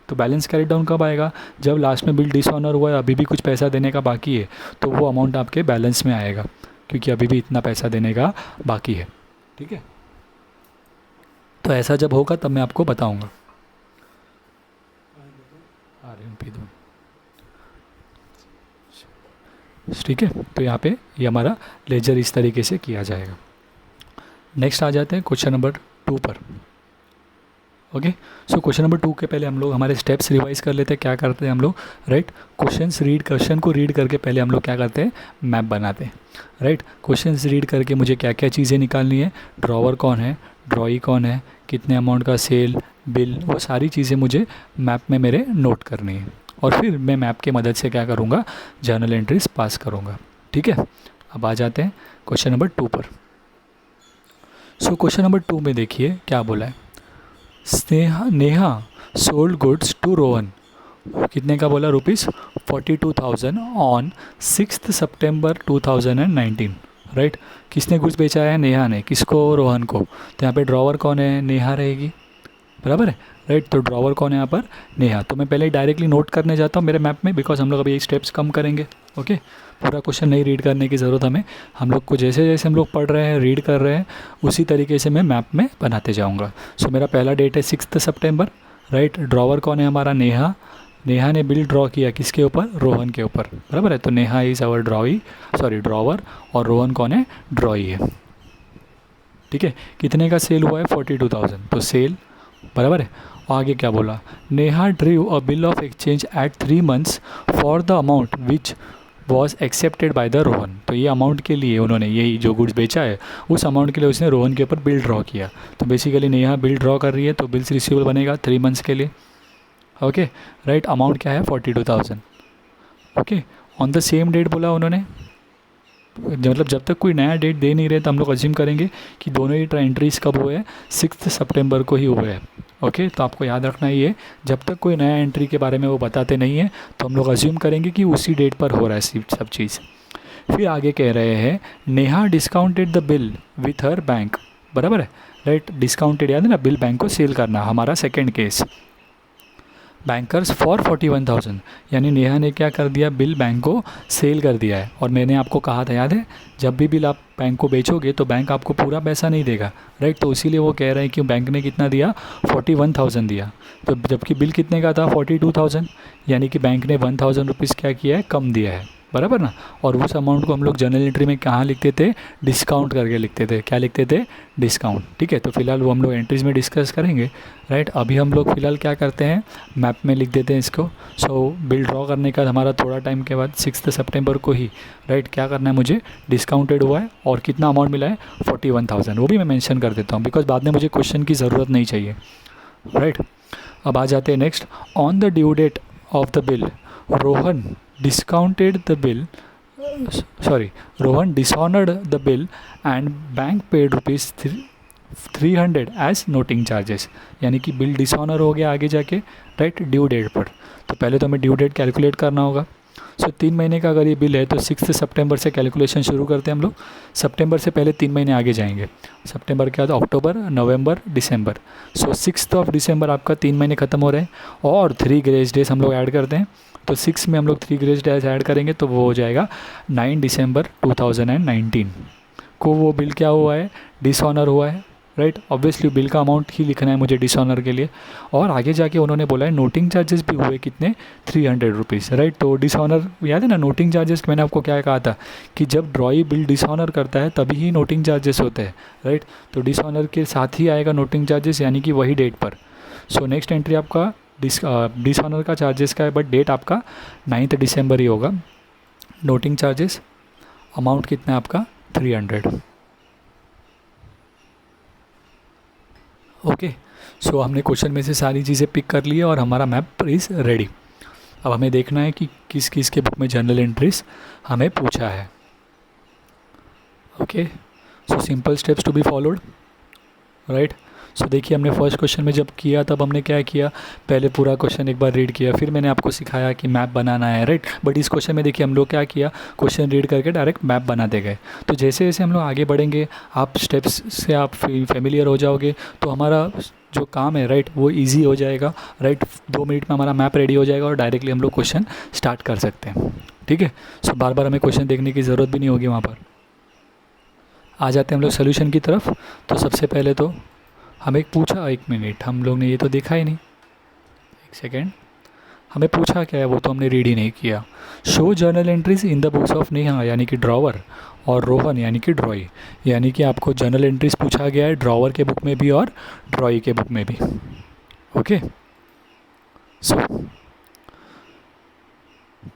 तो बैलेंस कैरी डाउन कब आएगा, जब लास्ट में बिल डिसऑनर हुआ है, अभी भी कुछ पैसा देने का बाकी है, तो वो अमाउंट आपके बैलेंस में आएगा, क्योंकि अभी भी इतना पैसा देने का बाकी है, ठीक है। तो ऐसा जब होगा तब मैं आपको बताऊंगा। ठीक है, तो यहाँ पे ये हमारा लेजर इस तरीके से किया जाएगा। नेक्स्ट आ जाते हैं क्वेश्चन नंबर 2 पर। ओके, सो क्वेश्चन नंबर 2 के पहले हम लोग हमारे स्टेप्स रिवाइज कर लेते हैं। क्या करते हैं हम लोग, राइट। क्वेश्चन को रीड करके पहले हम लोग क्या करते हैं, मैप बनाते हैं, राइट। क्वेश्चंस रीड करके मुझे क्या क्या चीज़ें निकालनी है, ड्रॉवर कौन है, ड्रॉई कौन है, कितने अमाउंट का सेल, बिल, वो सारी चीज़ें मुझे मैप में मेरे नोट करनी है। और फिर मैं मैप की मदद से क्या करूँगा, जर्नल एंट्रीज पास करूँगा, ठीक है। अब आ जाते हैं क्वेश्चन नंबर 2 पर। सो क्वेश्चन नंबर 2 में देखिए क्या बोला है, Neha sold goods to Rohan, कितने का बोला, ₹42,000 ऑन 6 सितंबर 2019, राइट। किसने गुड्स बेचा है, नेहा ने, किसको, रोहन को। तो यहाँ पे ड्रॉवर कौन है, नेहा रहेगी, बराबर है, राइट। तो ड्रॉवर कौन है यहाँ पर, नेहा। तो मैं पहले डायरेक्टली नोट करने जाता हूँ मेरे मैप में, बिकॉज हम लोग अभी स्टेप्स कम करेंगे, ओके। पूरा क्वेश्चन नहीं रीड करने की ज़रूरत हमें, हम लोग को जैसे जैसे हम लोग पढ़ रहे हैं, रीड कर रहे हैं, उसी तरीके से मैं मैप में बनाते जाऊँगा। सो मेरा पहला डेट है 6 सितंबर, राइट। ड्रॉवर कौन है हमारा, नेहा। नेहा ने बिल ड्रॉ किया किसके ऊपर, रोहन के ऊपर, बराबर है। तो नेहा इज़ आवर ड्रॉवर, और रोहन कौन है, ड्रॉई है, ठीक है। कितने का सेल हुआ है, 42,000, तो सेल, बराबर है। और आगे क्या बोला, Neha drew a bill of exchange at 3 months for the amount which was accepted by the Rohan. तो ये अमाउंट के लिए उन्होंने, यही जो गुड्स बेचा है उस अमाउंट के लिए उसने रोहन के ऊपर बिल ड्रॉ किया। तो बेसिकली नेहा बिल ड्रॉ कर रही है, तो बिल्स रिसीवेबल बनेगा 3 months के लिए, ओके, राइट। अमाउंट क्या है, 42,000, okay. On the same date बोला उन्होंने, मतलब जब तक कोई नया डेट दे नहीं रहे तो हम लोग अज्यूम करेंगे कि दोनों ही एंट्रीज कब हुए हैं, 6 सितंबर को ही हुए हैं, ओके। तो आपको याद रखना ही है, जब तक कोई नया एंट्री के बारे में वो बताते नहीं हैं तो हम लोग अज्यूम करेंगे कि उसी डेट पर हो रहा है सब चीज़। फिर आगे कह रहे हैं, Neha discounted the bill with her bank, बराबर है, राइट। डिस्काउंटेड याद है ना, बिल बैंक को सेल करना, हमारा सेकेंड केस, बैंकर्स फॉर 41,000, यानी नेहा ने क्या कर दिया, बिल बैंक को सेल कर दिया है। और मैंने आपको कहा था, याद है, जब भी बिल आप बैंक को बेचोगे तो बैंक आपको पूरा पैसा नहीं देगा, राइट। तो इसीलिए वो कह रहे हैं कि बैंक ने कितना दिया, 41,000 दिया, तो जबकि बिल कितने का था, 42,000, यानी कि बैंक ने 1,000 रुपीज़ क्या किया है, कम दिया है, बराबर ना। और उस अमाउंट को हम लोग जर्नल एंट्री में कहाँ लिखते थे, डिस्काउंट करके लिखते थे। क्या लिखते थे, डिस्काउंट। ठीक है, तो फिलहाल वो हम लोग एंट्रीज में डिस्कस करेंगे, राइट। अभी हम लोग फिलहाल क्या करते हैं, मैप में लिख देते हैं इसको। सो बिल ड्रॉ करने का हमारा थोड़ा टाइम के बाद 6 सितंबर को ही, राइट, क्या करना है मुझे, डिस्काउंटेड हुआ है और कितना अमाउंट मिला है, 41,000। वो भी मैं मेंशन कर देता हूँ बिकॉज बाद में मुझे क्वेश्चन की ज़रूरत नहीं चाहिए, राइट। अब आ जाते हैं next. On the due date of the bill Rohan discounted the bill, Rohan dishonoured the bill and bank paid ₹300 as noting charges. यानी कि बिल डिसऑनर हो गया आगे जाके, राइट, ड्यू डेट पर। तो पहले तो हमें ड्यू डेट कैलकुलेट करना होगा। सो 3 महीने का अगर ये बिल है तो 6 सितंबर से कैलकुलेशन शुरू करते हैं हम लोग। सितंबर से पहले 3 महीने आगे जाएंगे। सितंबर के बाद अक्टूबर, नवंबर, दिसंबर। सो 6 दिसंबर आपका 3 महीने ख़त्म हो रहे हैं और 3 ग्रेस डेज हम लोग ऐड करते हैं। तो 6 में हम लोग 3 ग्रेस डेज ऐड करेंगे तो वो हो जाएगा 9 दिसंबर 2019 को वो बिल क्या हुआ है, डिसऑनर हुआ है, राइट। ऑब्वियसली बिल का अमाउंट ही लिखना है मुझे डिसऑनर के लिए। और आगे जाके उन्होंने बोला है नोटिंग चार्जेस भी हुए कितने, ₹300, राइट। तो डिसऑनर याद है ना, नोटिंग चार्जेस मैंने आपको क्या कहा था कि जब ड्रॉई बिल डिसऑनर करता है तभी ही नोटिंग चार्जेस होते हैं, राइट। तो डिसऑनर के साथ ही आएगा नोटिंग चार्जेस, यानी कि वही डेट पर। सो नेक्स्ट एंट्री आपका डिसऑनर का चार्जेस का है, बट डेट आपका 9 दिसंबर ही होगा। नोटिंग चार्जेस अमाउंट कितना है आपका, 300। ओके, सो हमने क्वेश्चन में से सारी चीज़ें पिक कर ली है और हमारा मैप इज़ रेडी। अब हमें देखना है कि किस किस के बुक में जर्नल एंट्रीज हमें पूछा है। Okay, so simple steps to be followed, right. So देखिए हमने फर्स्ट क्वेश्चन में जब किया तब हमने क्या किया, पहले पूरा क्वेश्चन एक बार रीड किया, फिर मैंने आपको सिखाया कि मैप बनाना है, राइट। बट इस क्वेश्चन में देखिए हम लोग क्या किया, क्वेश्चन रीड करके डायरेक्ट मैप बनाते गए। तो जैसे जैसे हम लोग आगे बढ़ेंगे, आप स्टेप्स से आप फेमिलियर हो जाओगे, तो हमारा जो काम है, राइट, वो ईजी हो जाएगा, राइट। 2 मिनट में हमारा मैप रेडी हो जाएगा और डायरेक्टली हम लोग क्वेश्चन स्टार्ट कर सकते हैं, ठीक है। सो बार बार हमें क्वेश्चन देखने की ज़रूरत भी नहीं होगी वहाँ पर। आ जाते हैं हम लोग सोल्यूशन की तरफ। तो सबसे पहले तो हमें पूछा, 1 मिनट, हम लोग ने ये तो देखा ही नहीं, 1 सेकेंड, हमें पूछा क्या है वो तो हमने रीड ही नहीं किया। Show journal entries in the books of Neha यानी कि ड्रॉवर, और रोहन यानी कि ड्रॉई। यानी कि आपको जर्नल एंट्रीज पूछा गया है ड्रॉवर के बुक में भी और ड्रॉई के बुक में भी। ओके, सो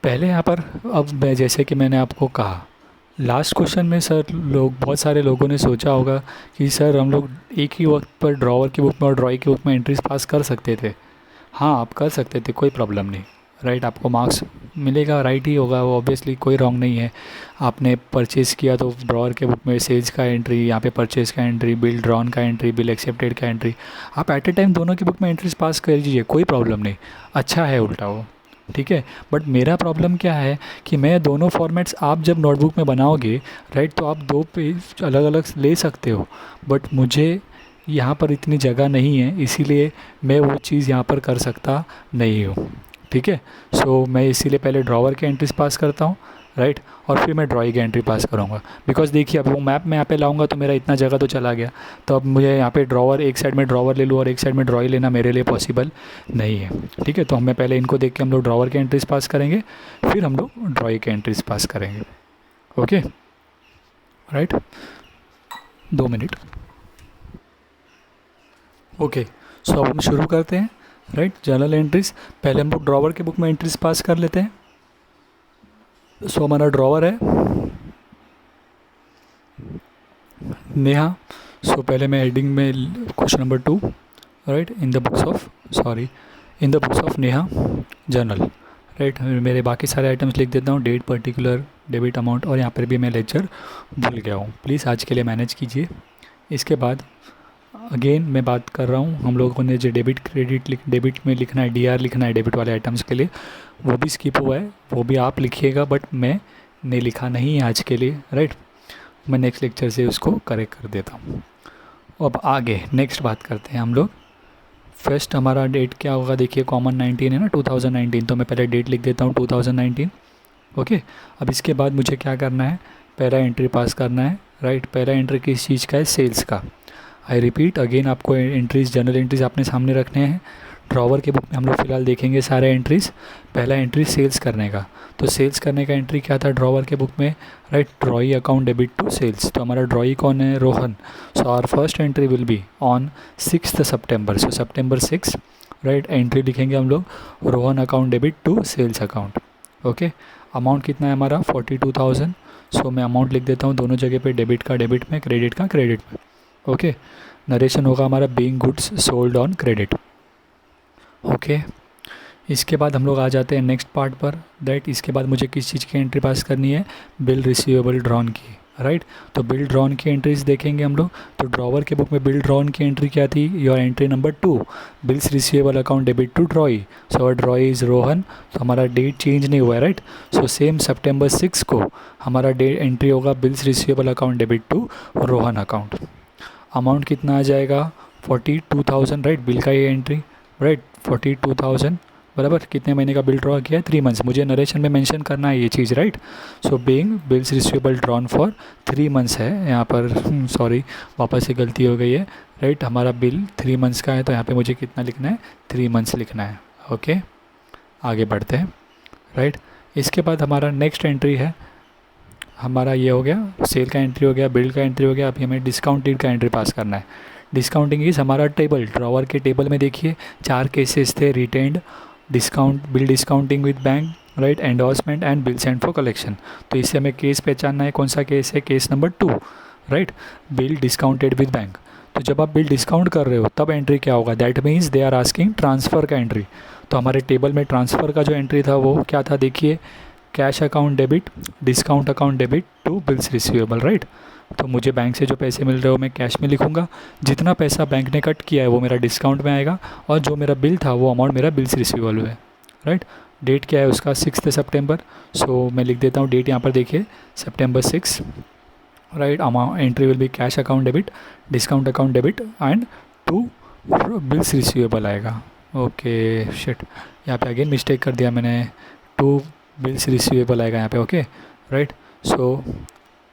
पहले यहाँ पर, अब मैं जैसे कि मैंने आपको कहा लास्ट क्वेश्चन में, सर लोग, बहुत सारे लोगों ने सोचा होगा कि सर हम लोग एक ही वक्त पर ड्रॉवर की बुक में और ड्रॉई की बुक में एंट्रीज पास कर सकते थे। हाँ, आप कर सकते थे, कोई प्रॉब्लम नहीं, राइट। आपको मार्क्स मिलेगा, राइट ही होगा वो, ऑब्वियसली कोई रॉन्ग नहीं है। आपने परचेज़ किया तो ड्रॉवर के बुक में सेल्स का एंट्री, यहाँ पे परचेज़ का एंट्री, बिल ड्रॉन का एंट्री, बिल एक्सेप्टेड का एंट्री, आप एट ए टाइम दोनों की बुक में एंट्रीज पास कर लीजिए, कोई प्रॉब्लम नहीं, अच्छा है उल्टा वो, ठीक है। बट मेरा प्रॉब्लम क्या है कि मैं दोनों फॉर्मेट्स, आप जब नोटबुक में बनाओगे, राइट, तो आप 2 पेज अलग अलग ले सकते हो, बट मुझे यहाँ पर इतनी जगह नहीं है, इसीलिए मैं वो चीज़ यहाँ पर कर सकता नहीं हूँ, ठीक है। सो मैं इसीलिए पहले ड्रॉवर के एंट्रीज पास करता हूँ, राइट, और फिर मैं ड्रॉइंग की एंट्री पास करूँगा। बिकॉज देखिए अब वो मैप में यहाँ पे लाऊंगा तो मेरा इतना जगह तो चला गया, तो अब मुझे यहाँ पे ड्रॉवर, एक साइड में ड्रॉवर ले लूँ और एक साइड में ड्रॉई लेना मेरे लिए पॉसिबल नहीं है, ठीक है। तो हमें पहले इनको देख के हम लोग ड्रॉवर के एंट्रीज पास करेंगे, फिर हम लोग ड्रॉइंग के एंट्रीज पास करेंगे। Okay, right, 2 minute. ओके, सो अब हम शुरू करते हैं, राइट। जर्नल एंट्रीज पहले हम लोग ड्रॉवर के बुक में एंट्रीज पास कर लेते हैं। सो हमारा ड्रॉवर है नेहा। सो पहले मैं हेडिंग में question number 2, right, in the books of Neha journal, right. मेरे बाकी सारे आइटम्स लिख देता हूँ, डेट, पर्टिकुलर, डेबिट अमाउंट, और यहाँ पर भी मैं लेक्चर भूल गया हूँ, प्लीज़ आज के लिए मैनेज कीजिए। इसके बाद अगेन मैं बात कर रहा हूँ, हम लोगों ने जो डेबिट क्रेडिट डेबिट में लिखना है, DR लिखना है डेबिट वाले आइटम्स के लिए, वो भी स्किप हुआ है, वो भी आप लिखिएगा, बट मैं ने लिखा नहीं है आज के लिए, राइट। मैं नेक्स्ट लेक्चर से उसको करेक्ट कर देता हूँ। अब आगे नेक्स्ट बात करते हैं हम लोग। फर्स्ट हमारा डेट क्या होगा, देखिए कॉमन 19 है ना, 2019, तो मैं पहले डेट लिख देता हूँ 2019। ओके, अब इसके बाद मुझे क्या करना है, पहला एंट्री पास करना है, राइट। पहला एंट्री किस चीज़ का है, सेल्स का। आई रिपीट अगेन, आपको एंट्रीज, जर्नल एंट्रीज आपने सामने रखने हैं। ड्रॉवर के बुक में हम लोग फ़िलहाल देखेंगे सारे एंट्रीज़। पहला एंट्री सेल्स करने का, तो सेल्स करने का एंट्री क्या था ड्रॉवर के बुक में, right, drawee account debit to sales. तो हमारा ड्रॉई कौन है, Rohan. So our first entry will be on 6 सितंबर, सो सितंबर 6, राइट, एंट्री लिखेंगे हम लोग, Rohan account debit to sales account. Okay, amount कितना है हमारा 42,000। सो मैं अमाउंट लिख देता हूँ दोनों जगह पे, डेबिट का डेबिट में, क्रेडिट का क्रेडिट में। ओके, नरेशन होगा हमारा being goods sold on credit. Okay, इसके बाद हम लोग आ जाते हैं नेक्स्ट पार्ट पर, दैट इसके बाद मुझे किस चीज़ की एंट्री पास करनी है, बिल रिसीवेबल ड्रॉन की, राइट। तो बिल ड्रॉन की एंट्रीज देखेंगे हम लोग। तो ड्रॉवर के बुक में बिल ड्रॉन की एंट्री क्या थी, your entry number 2, bills receivable account debit to drawee. So drawee is Rohan, तो हमारा डेट चेंज नहीं हुआ है, राइट। सो सेम सितंबर 6 को हमारा डेट एंट्री होगा bills receivable account debit to Rohan account. Amount कितना आ जाएगा 42,000, राइट, बिल का ये एंट्री, राइट, 42,000 बराबर। कितने महीने का बिल ड्रॉ किया है, 3 मंथ्स। मुझे नरेशन में मेंशन करना है ये चीज़, right. So being bills receivable drawn for 3 months है यहाँ पर, सॉरी वापस से गलती हो गई है, राइट। हमारा बिल 3 मंथ्स का है, तो यहाँ पे मुझे कितना लिखना है, 3 मंथ्स लिखना है। ओके, आगे बढ़ते हैं, राइट। इसके बाद हमारा नेक्स्ट एंट्री है, हमारा ये हो गया, सेल का एंट्री हो गया, बिल का एंट्री हो गया। अभी हमें डिस्काउंटेड का एंट्री पास करना है। डिस्काउंटिंग इज़ हमारा टेबल, ड्रॉवर के टेबल में देखिए 4 केसेस थे, retained, discount, bill discounting with bank, right, endorsement and bill send for collection. तो इससे हमें केस पहचानना है, कौन सा केस है, case number 2, right, bill discounted with bank. तो जब आप बिल डिस्काउंट कर रहे हो तब एंट्री क्या होगा, that means they are asking transfer का एंट्री। तो हमारे टेबल में ट्रांसफ़र का जो एंट्री था वो क्या था, देखिए, cash account debit, discount account debit to bills receivable, right. तो मुझे बैंक से जो पैसे मिल रहे हो मैं कैश में लिखूंगा, जितना पैसा बैंक ने कट किया है वो मेरा डिस्काउंट में आएगा, और जो मेरा बिल था वो अमाउंट मेरा बिल्स रिसीवेबल है, राइट। डेट क्या है उसका 6 सितंबर। सो मैं लिख देता हूँ डेट यहाँ पर, देखिए सितंबर 6, right. Amount entry will be cash account debit, discount account debit and to bills receivable आएगा। ओके शिट, यहाँ पे अगेन मिस्टेक कर दिया मैंने, 2 बिल्स रिसीवेबल आएगा यहाँ पे। Okay, right. सो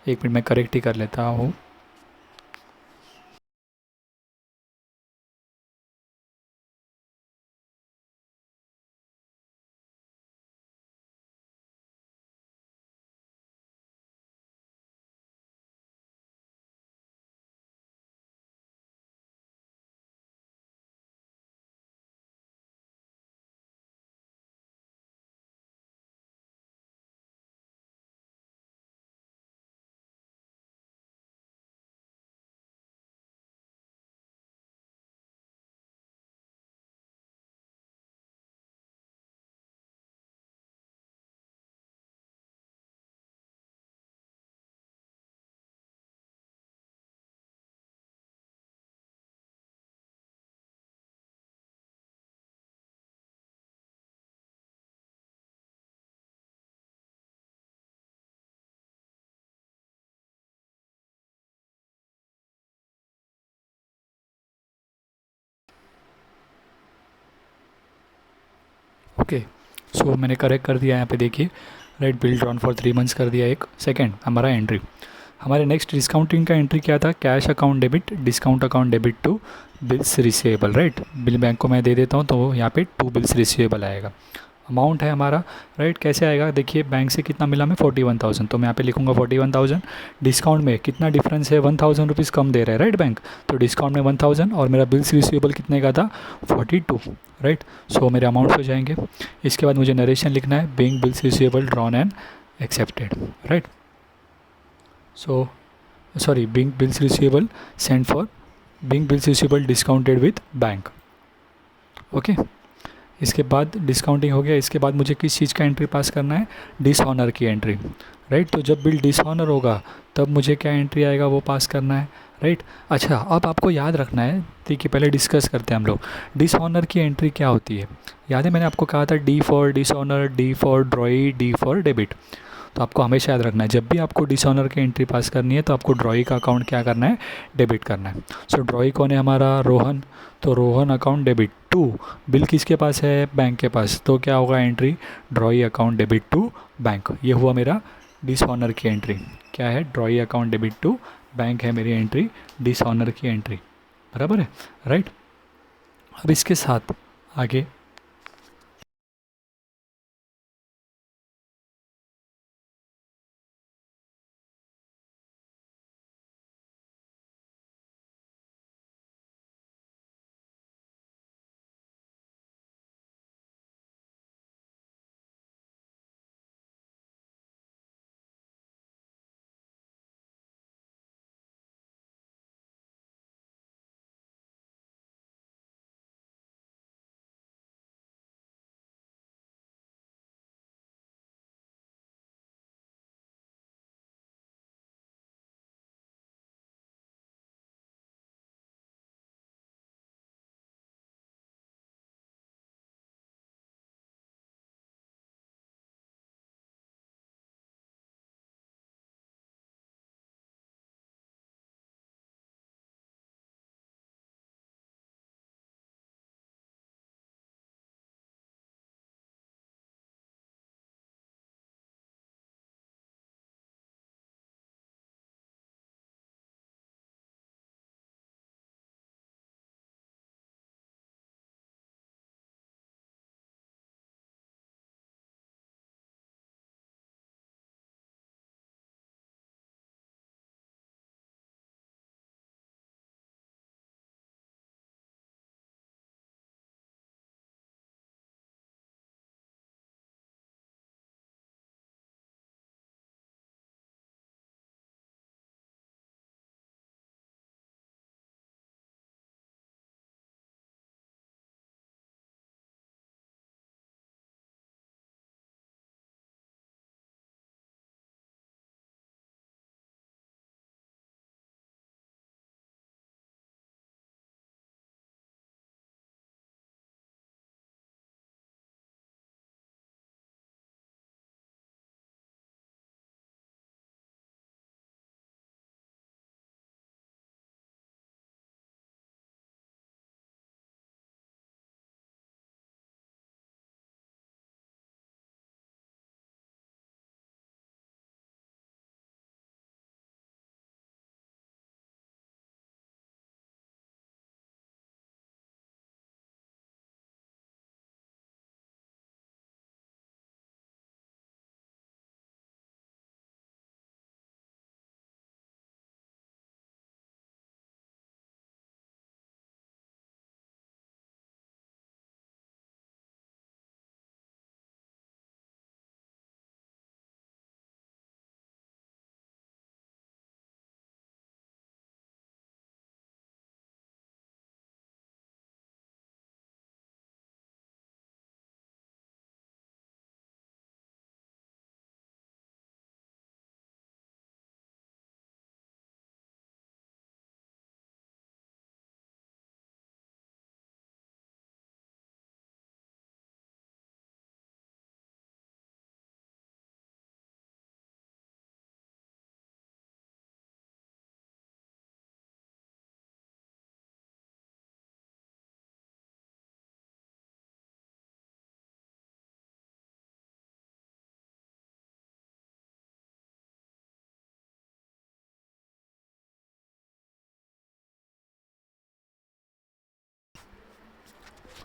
एक मिनट मैं करेक्ट ही कर लेता हूँ। ओके, सो मैंने करेक्ट कर दिया यहाँ पे, देखिए, right, bill drawn for 3 months कर दिया एक। सेकंड हमारा एंट्री, हमारे नेक्स्ट डिस्काउंटिंग का एंट्री क्या था, cash account debit, discount account debit to bills receivable, right. Bill bank को मैं दे देता हूँ तो यहाँ पे 2 बिल्स रिसीवेबल आएगा। अमाउंट है हमारा, राइट, कैसे आएगा, देखिए बैंक से कितना मिला हमें 41,000, तो मैं यहाँ पे लिखूंगा 41,000। डिस्काउंट में कितना डिफरेंस है, 1,000 रुपीज़ कम दे रहे हैं, राइट, बैंक। तो डिस्काउंट में 1,000 और मेरा बिल्स रिसीवेबल कितने का था 42, राइट। सो मेरे अमाउंट्स हो जाएंगे। इसके बाद मुझे नरेशन लिखना है, being bills receivable drawn and accepted, right. So sorry, being bills receivable send for, being bills receivable discounted with bank. Okay, इसके बाद डिस्काउंटिंग हो गया। इसके बाद मुझे किस चीज़ का एंट्री पास करना है, डिसऑनर की एंट्री, राइट। तो जब बिल डिसऑनर होगा तब मुझे क्या एंट्री आएगा वो पास करना है, राइट। अच्छा, अब आपको याद रखना है, देखिए पहले डिस्कस करते हैं हम लोग, डिसऑनर की एंट्री क्या होती है। याद है मैंने आपको कहा था, D for dishonour, D for ड्रॉई, D for debit. तो आपको हमेशा याद रखना है, जब भी आपको डिसऑनर की एंट्री पास करनी है तो आपको ड्रॉई का अकाउंट क्या करना है, डेबिट करना है। सो ड्रॉई कौन है हमारा, रोहन। तो Rohan account debit to, bill किसके पास है, बैंक के पास। तो क्या होगा entry, drawee account debit to bank. ये हुआ मेरा डिसऑनर की एंट्री, क्या है, drawee account debit to bank है मेरी एंट्री, डिसऑनर की एंट्री, बराबर है, राइट। अब इसके साथ आगे।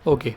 ओके।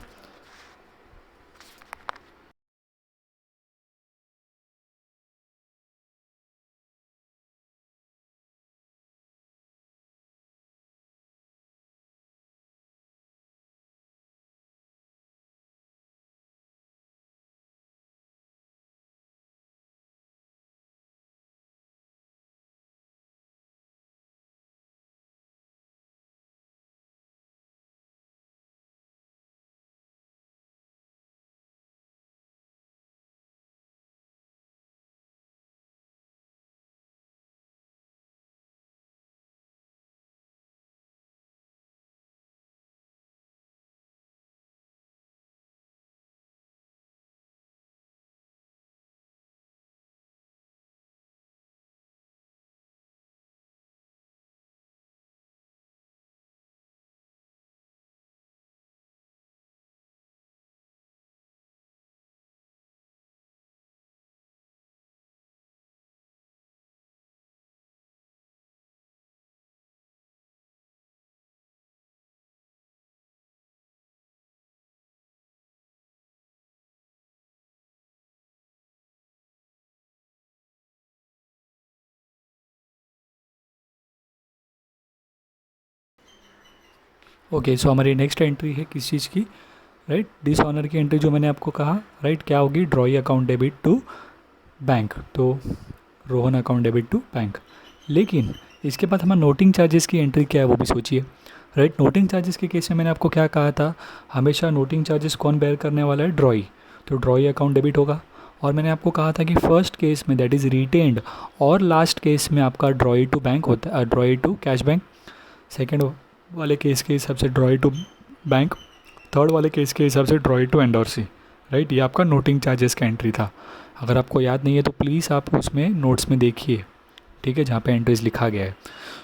ओके, सो हमारी नेक्स्ट एंट्री है किस चीज़ की, राइट, डिसऑनर की एंट्री जो मैंने आपको कहा, राइट, क्या होगी, drawee account debit to bank, तो Rohan account debit to bank. लेकिन इसके बाद हमारा नोटिंग चार्जेस की एंट्री क्या है वो भी सोचिए, राइट। नोटिंग चार्जेस के केस में मैंने आपको क्या कहा था, हमेशा नोटिंग चार्जेस कौन बेयर करने वाला है, ड्रॉई, तो ड्रॉई अकाउंट डेबिट होगा। और मैंने आपको कहा था कि फर्स्ट केस में दैट इज़ रिटेन्ड, और लास्ट केस में आपका ड्रॉई टू बैंक होता है, drawee to cash bank, second वाले केस के हिसाब से ड्रॉई टू बैंक, थर्ड वाले केस के हिसाब से ड्रॉई टू एंडोर्सी, राइट। ये आपका नोटिंग चार्जेस का एंट्री था। अगर आपको याद नहीं है तो प्लीज़ आप उसमें नोट्स में देखिए, ठीक है, जहाँ पे एंट्रीज लिखा गया है।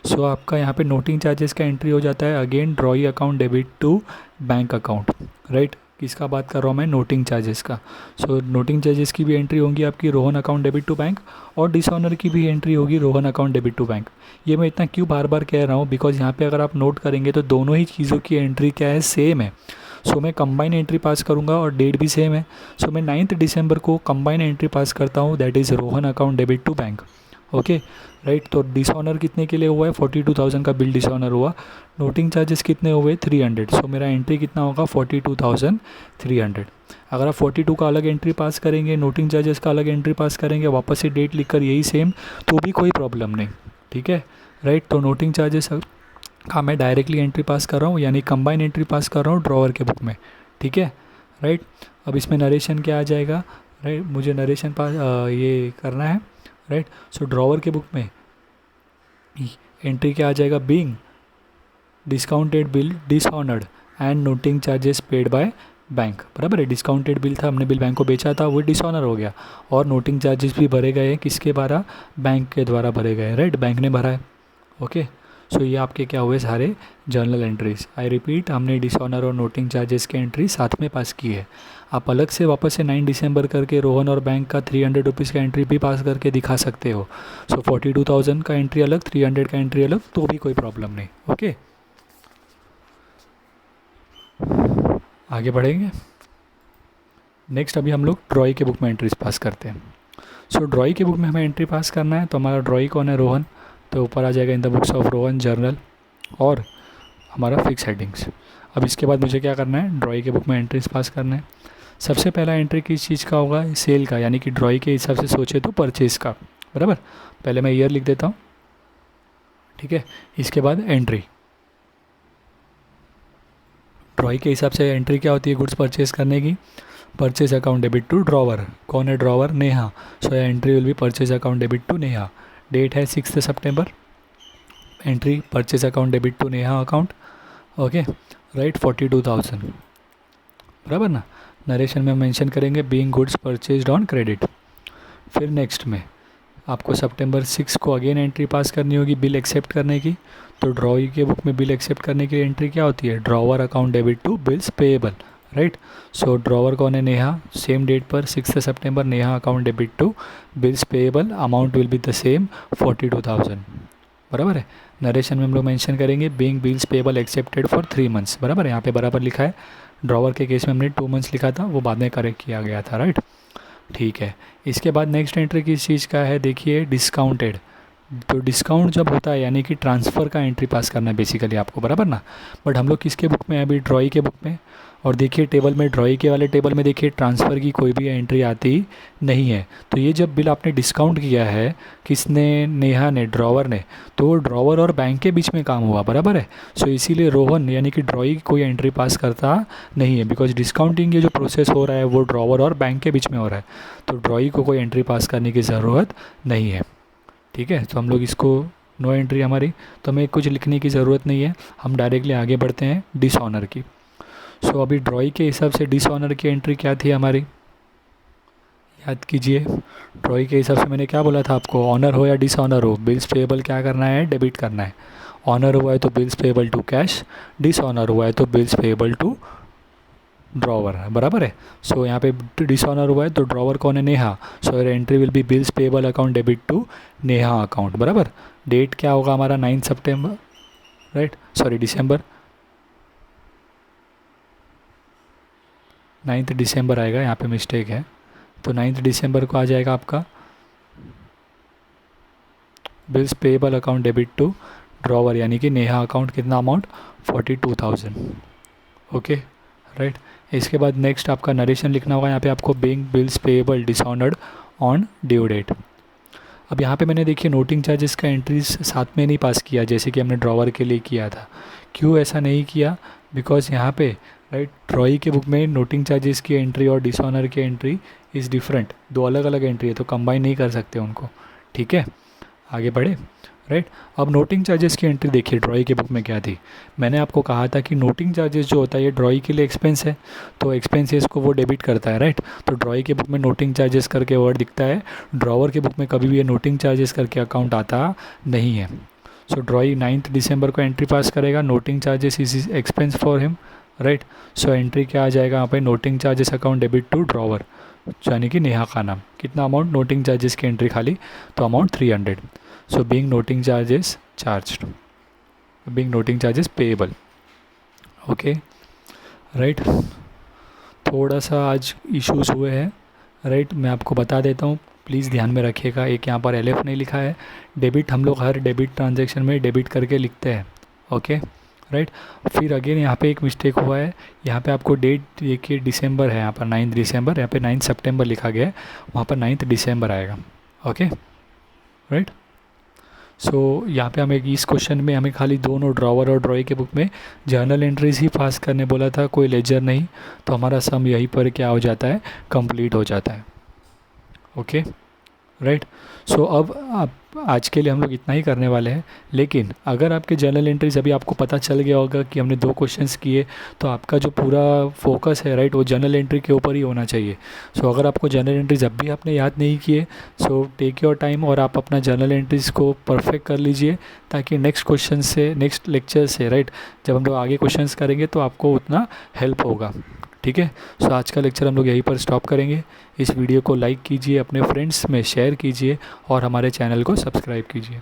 सो आपका यहाँ पे नोटिंग चार्जेस का एंट्री हो जाता है again drawee account debit to bank account, right. किसका बात कर रहा हूँ मैं, नोटिंग चार्जेस का। सो नोटिंग चार्जेस की भी एंट्री होंगी आपकी Rohan account debit to bank, और डिसऑनर की भी एंट्री होगी Rohan account debit to bank. ये मैं इतना क्यों बार बार कह रहा हूँ, बिकॉज यहाँ पे अगर आप नोट करेंगे तो दोनों ही चीज़ों की एंट्री क्या है, सेम है। सो मैं कंबाइन एंट्री पास करूँगा और डेट भी सेम है। सो मैं 9 दिसंबर को कंबाइन एंट्री पास करता हूँ, that is Rohan account debit to bank, okay, right. तो डिसऑनर कितने के लिए हुआ है, 42,000 का बिल डिसऑनर हुआ। नोटिंग चार्जेस कितने हुए, 300। सो मेरा एंट्री कितना होगा, 42,300। अगर आप 42 का अलग एंट्री पास करेंगे, नोटिंग चार्जेस का अलग एंट्री पास करेंगे, वापस से डेट लिखकर यही सेम, तो भी कोई प्रॉब्लम नहीं, ठीक है, राइट। तो नोटिंग चार्जेस का मैं डायरेक्टली एंट्री पास कर रहा हूँ, यानी कंबाइन एंट्री पास कर रहा हूँ ड्रॉवर के बुक में, ठीक है, राइट। अब इसमें नरेशन क्या आ जाएगा, राइट, मुझे नरेशन पास ये करना है, राइट। सो ड्रॉवर के बुक में एंट्री क्या आ जाएगा, being discounted bill dishonoured and noting charges paid by bank, बराबर है। डिस्काउंटेड बिल था, हमने बिल बैंक को बेचा था, वो डिसऑनर हो गया, और नोटिंग चार्जेस भी भरे गए, किसके द्वारा, बैंक के द्वारा भरे गए, राइट, बैंक ने भरा है, ओके। सो ये आपके क्या हुए सारे जर्नल एंट्रीज। आई रिपीट, हमने डिसऑनर और नोटिंग चार्जेस के एंट्री साथ में पास की है। आप अलग से वापस से 9 दिसंबर करके रोहन और बैंक का 300 रुपीज़ का एंट्री भी पास करके दिखा सकते हो। सो 42,000 का एंट्री अलग, 300 का एंट्री अलग, तो भी कोई प्रॉब्लम नहीं, ओके। आगे बढ़ेंगे। नेक्स्ट अभी हम लोग ड्रॉई के बुक में एंट्रीज पास करते हैं। सो ड्रॉई के बुक में हमें एंट्री पास करना है, तो हमारा ड्रॉई कौन है, रोहन, तो ऊपर आ जाएगा in the books of Rohan journal, और हमारा फिक्स हेडिंग्स। अब इसके बाद मुझे क्या करना है, ड्रॉई के बुक में एंट्रीज पास करना है। सबसे पहला एंट्री किस चीज़ का होगा, सेल का, यानी कि ड्रॉई के हिसाब से सोचे तो परचेज़ का, बराबर। पहले मैं ईयर लिख देता हूँ, ठीक है। इसके बाद एंट्री, ड्रॉई के हिसाब से एंट्री क्या होती है, गुड्स परचेज करने की, purchase account debit to drawer, कौन है drawer, Neha. So entry will be purchase account debit to Neha, date है 6 सितंबर, entry purchase account debit to Neha account, okay, right, 42,000, बराबर ना। नरेशन में मेंशन करेंगे being goods purchased on credit. फिर नेक्स्ट में आपको सितंबर 6 को अगेन एंट्री पास करनी होगी बिल एक्सेप्ट करने की। तो ड्रॉई के बुक में बिल एक्सेप्ट करने की एंट्री क्या होती है, drawer account debit to bills payable, right. So drawer कौन है, नेहा, सेम डेट पर 6 सितंबर Neha account debit to bills payable, amount will be the same 42,000, बराबर है। नरेशन में हम लोग मेंशन करेंगे being bills payable accepted for 3 months, बराबर है, यहाँ पे बराबर लिखा है। ड्रॉवर के केस में हमने 2 मंथ्स लिखा था, वो बाद में करेक्ट किया गया था, राइट, ठीक है। इसके बाद नेक्स्ट एंट्री किस चीज़ का है, देखिए डिस्काउंटेड। तो डिस्काउंट जब होता है यानी कि ट्रांसफ़र का एंट्री पास करना है बेसिकली आपको, बराबर ना। बट हम लोग किसके बुक में है अभी, ड्रॉई के बुक में। और देखिए टेबल में, ड्रॉई के वाले टेबल में देखिए ट्रांसफ़र की कोई भी एंट्री आती नहीं है। तो ये जब बिल आपने डिस्काउंट किया है, किसने, नेहा ने, ड्रॉवर ने, तो ड्रॉवर और बैंक के बीच में काम हुआ, बराबर है। सो इसीलिए रोहन यानी कि ड्रॉई कोई एंट्री पास करता नहीं है, बिकॉज डिस्काउंटिंग ये जो प्रोसेस हो रहा है वो ड्रॉवर और बैंक के बीच में हो रहा है, तो ड्रॉई को कोई एंट्री पास करने की ज़रूरत नहीं है, ठीक है। तो हम लोग इसको नो एंट्री हमारी, तो हमें कुछ लिखने की ज़रूरत नहीं है, हम डायरेक्टली आगे बढ़ते हैं डिसऑनर की। सो अभी ड्रॉई के हिसाब से डिसऑनर की एंट्री क्या थी हमारी, याद कीजिए। ड्रॉई के हिसाब से मैंने क्या बोला था आपको, ऑनर हो या डिसऑनर हो, बिल्स पेएबल क्या करना है, डेबिट करना है। ऑनर हुआ है तो bills payable to cash, dishonour हुआ है तो बिल्स पेएबल टू ड्रॉवर, बराबर है। सो यहाँ पे डिसऑनर हुआ है तो ड्रॉवर कौन है, Neha. So entry will be bills payable account debit to Neha account, बराबर। डेट क्या होगा हमारा, 9 सितंबर, राइट, सॉरी दिसंबर, 9 दिसंबर आएगा, यहाँ पे मिस्टेक है। तो 9 दिसंबर को आ जाएगा आपका bills payable account debit to drawer, यानी कि नेहा अकाउंट, कितना अमाउंट, 42,000। Okay, right. इसके बाद नेक्स्ट आपका नरेशन लिखना होगा यहाँ पे आपको, being bills payable dishonoured on due date. अब यहाँ पे मैंने देखिए नोटिंग चार्जेस का एंट्रीज साथ में नहीं पास किया जैसे कि हमने ड्रॉवर के लिए किया था। क्यों ऐसा नहीं किया? बिकॉज यहाँ पे राइट ड्रॉई के बुक में नोटिंग चार्जेस की एंट्री और डिसऑनर की एंट्री इज़ डिफरेंट, दो अलग अलग एंट्री है, तो कंबाइन नहीं कर सकते उनको। ठीक है, आगे बढ़े। राइट, अब नोटिंग चार्जेस की एंट्री देखिए ड्रॉई के बुक में क्या थी। मैंने आपको कहा था कि नोटिंग चार्जेस जो होता है ये ड्रॉई के लिए एक्सपेंस है, तो एक्सपेंसेस को वो डेबिट करता है। राइट, तो ड्रॉई के बुक में नोटिंग चार्जेस करके वर्ड दिखता है, ड्रॉवर के बुक में कभी भी ये नोटिंग चार्जेस करके अकाउंट आता नहीं है। सो ड्रॉई 9 दिसंबर को एंट्री पास करेगा, noting charges is expense for him. Right, so entry क्या आ जाएगा यहाँ पे, noting charges account debit to drawer, यानी कि नेहा का नाम। कितना अमाउंट नोटिंग चार्जेस की एंट्री खाली, तो amount 300। So being noting charges charged, being noting charges payable. Okay, right. थोड़ा सा आज इश्यूज हुए हैं। राइट, मैं आपको बता देता हूँ, प्लीज़ ध्यान में रखिएगा। एक यहाँ पर एलएफ नहीं लिखा है, डेबिट हम लोग हर डेबिट ट्रांजैक्शन में डेबिट करके लिखते हैं। Okay, right. फिर अगेन यहाँ पे एक मिस्टेक हुआ है, यहाँ पे आपको डेट देखिए दिसंबर है, यहाँ पर 9 दिसंबर, यहाँ पे 9 सितंबर लिखा गया है, वहाँ पर 9 दिसंबर आएगा। Okay, right. सो यहाँ पे हमें इस क्वेश्चन में हमें खाली दोनों ड्रॉवर और ड्रॉई के बुक में जर्नल एंट्रीज ही पास करने बोला था, कोई लेजर नहीं, तो हमारा सम यहीं पर क्या हो जाता है, कंप्लीट हो जाता है। Okay, right. सो अब आप आज के लिए हम लोग इतना ही करने वाले हैं, लेकिन अगर आपके जर्नल एंट्रीज अभी आपको पता चल गया होगा कि हमने 2 क्वेश्चंस किए, तो आपका जो पूरा फोकस है राइट वो जर्नल एंट्री के ऊपर ही होना चाहिए। सो अगर आपको जर्नल एंट्रीज अब भी आपने याद नहीं किए, सो टेक योर टाइम और आप अपना जर्नल एंट्रीज को परफेक्ट कर लीजिए, ताकि नेक्स्ट क्वेश्चन से, नेक्स्ट लेक्चर से राइट जब हम लोग आगे क्वेश्चंस करेंगे तो आपको उतना हेल्प होगा। ठीक है, सो आज का लेक्चर हम लोग यहीं पर स्टॉप करेंगे। इस वीडियो को लाइक कीजिए, अपने फ्रेंड्स में शेयर कीजिए और हमारे चैनल को सब्सक्राइब कीजिए।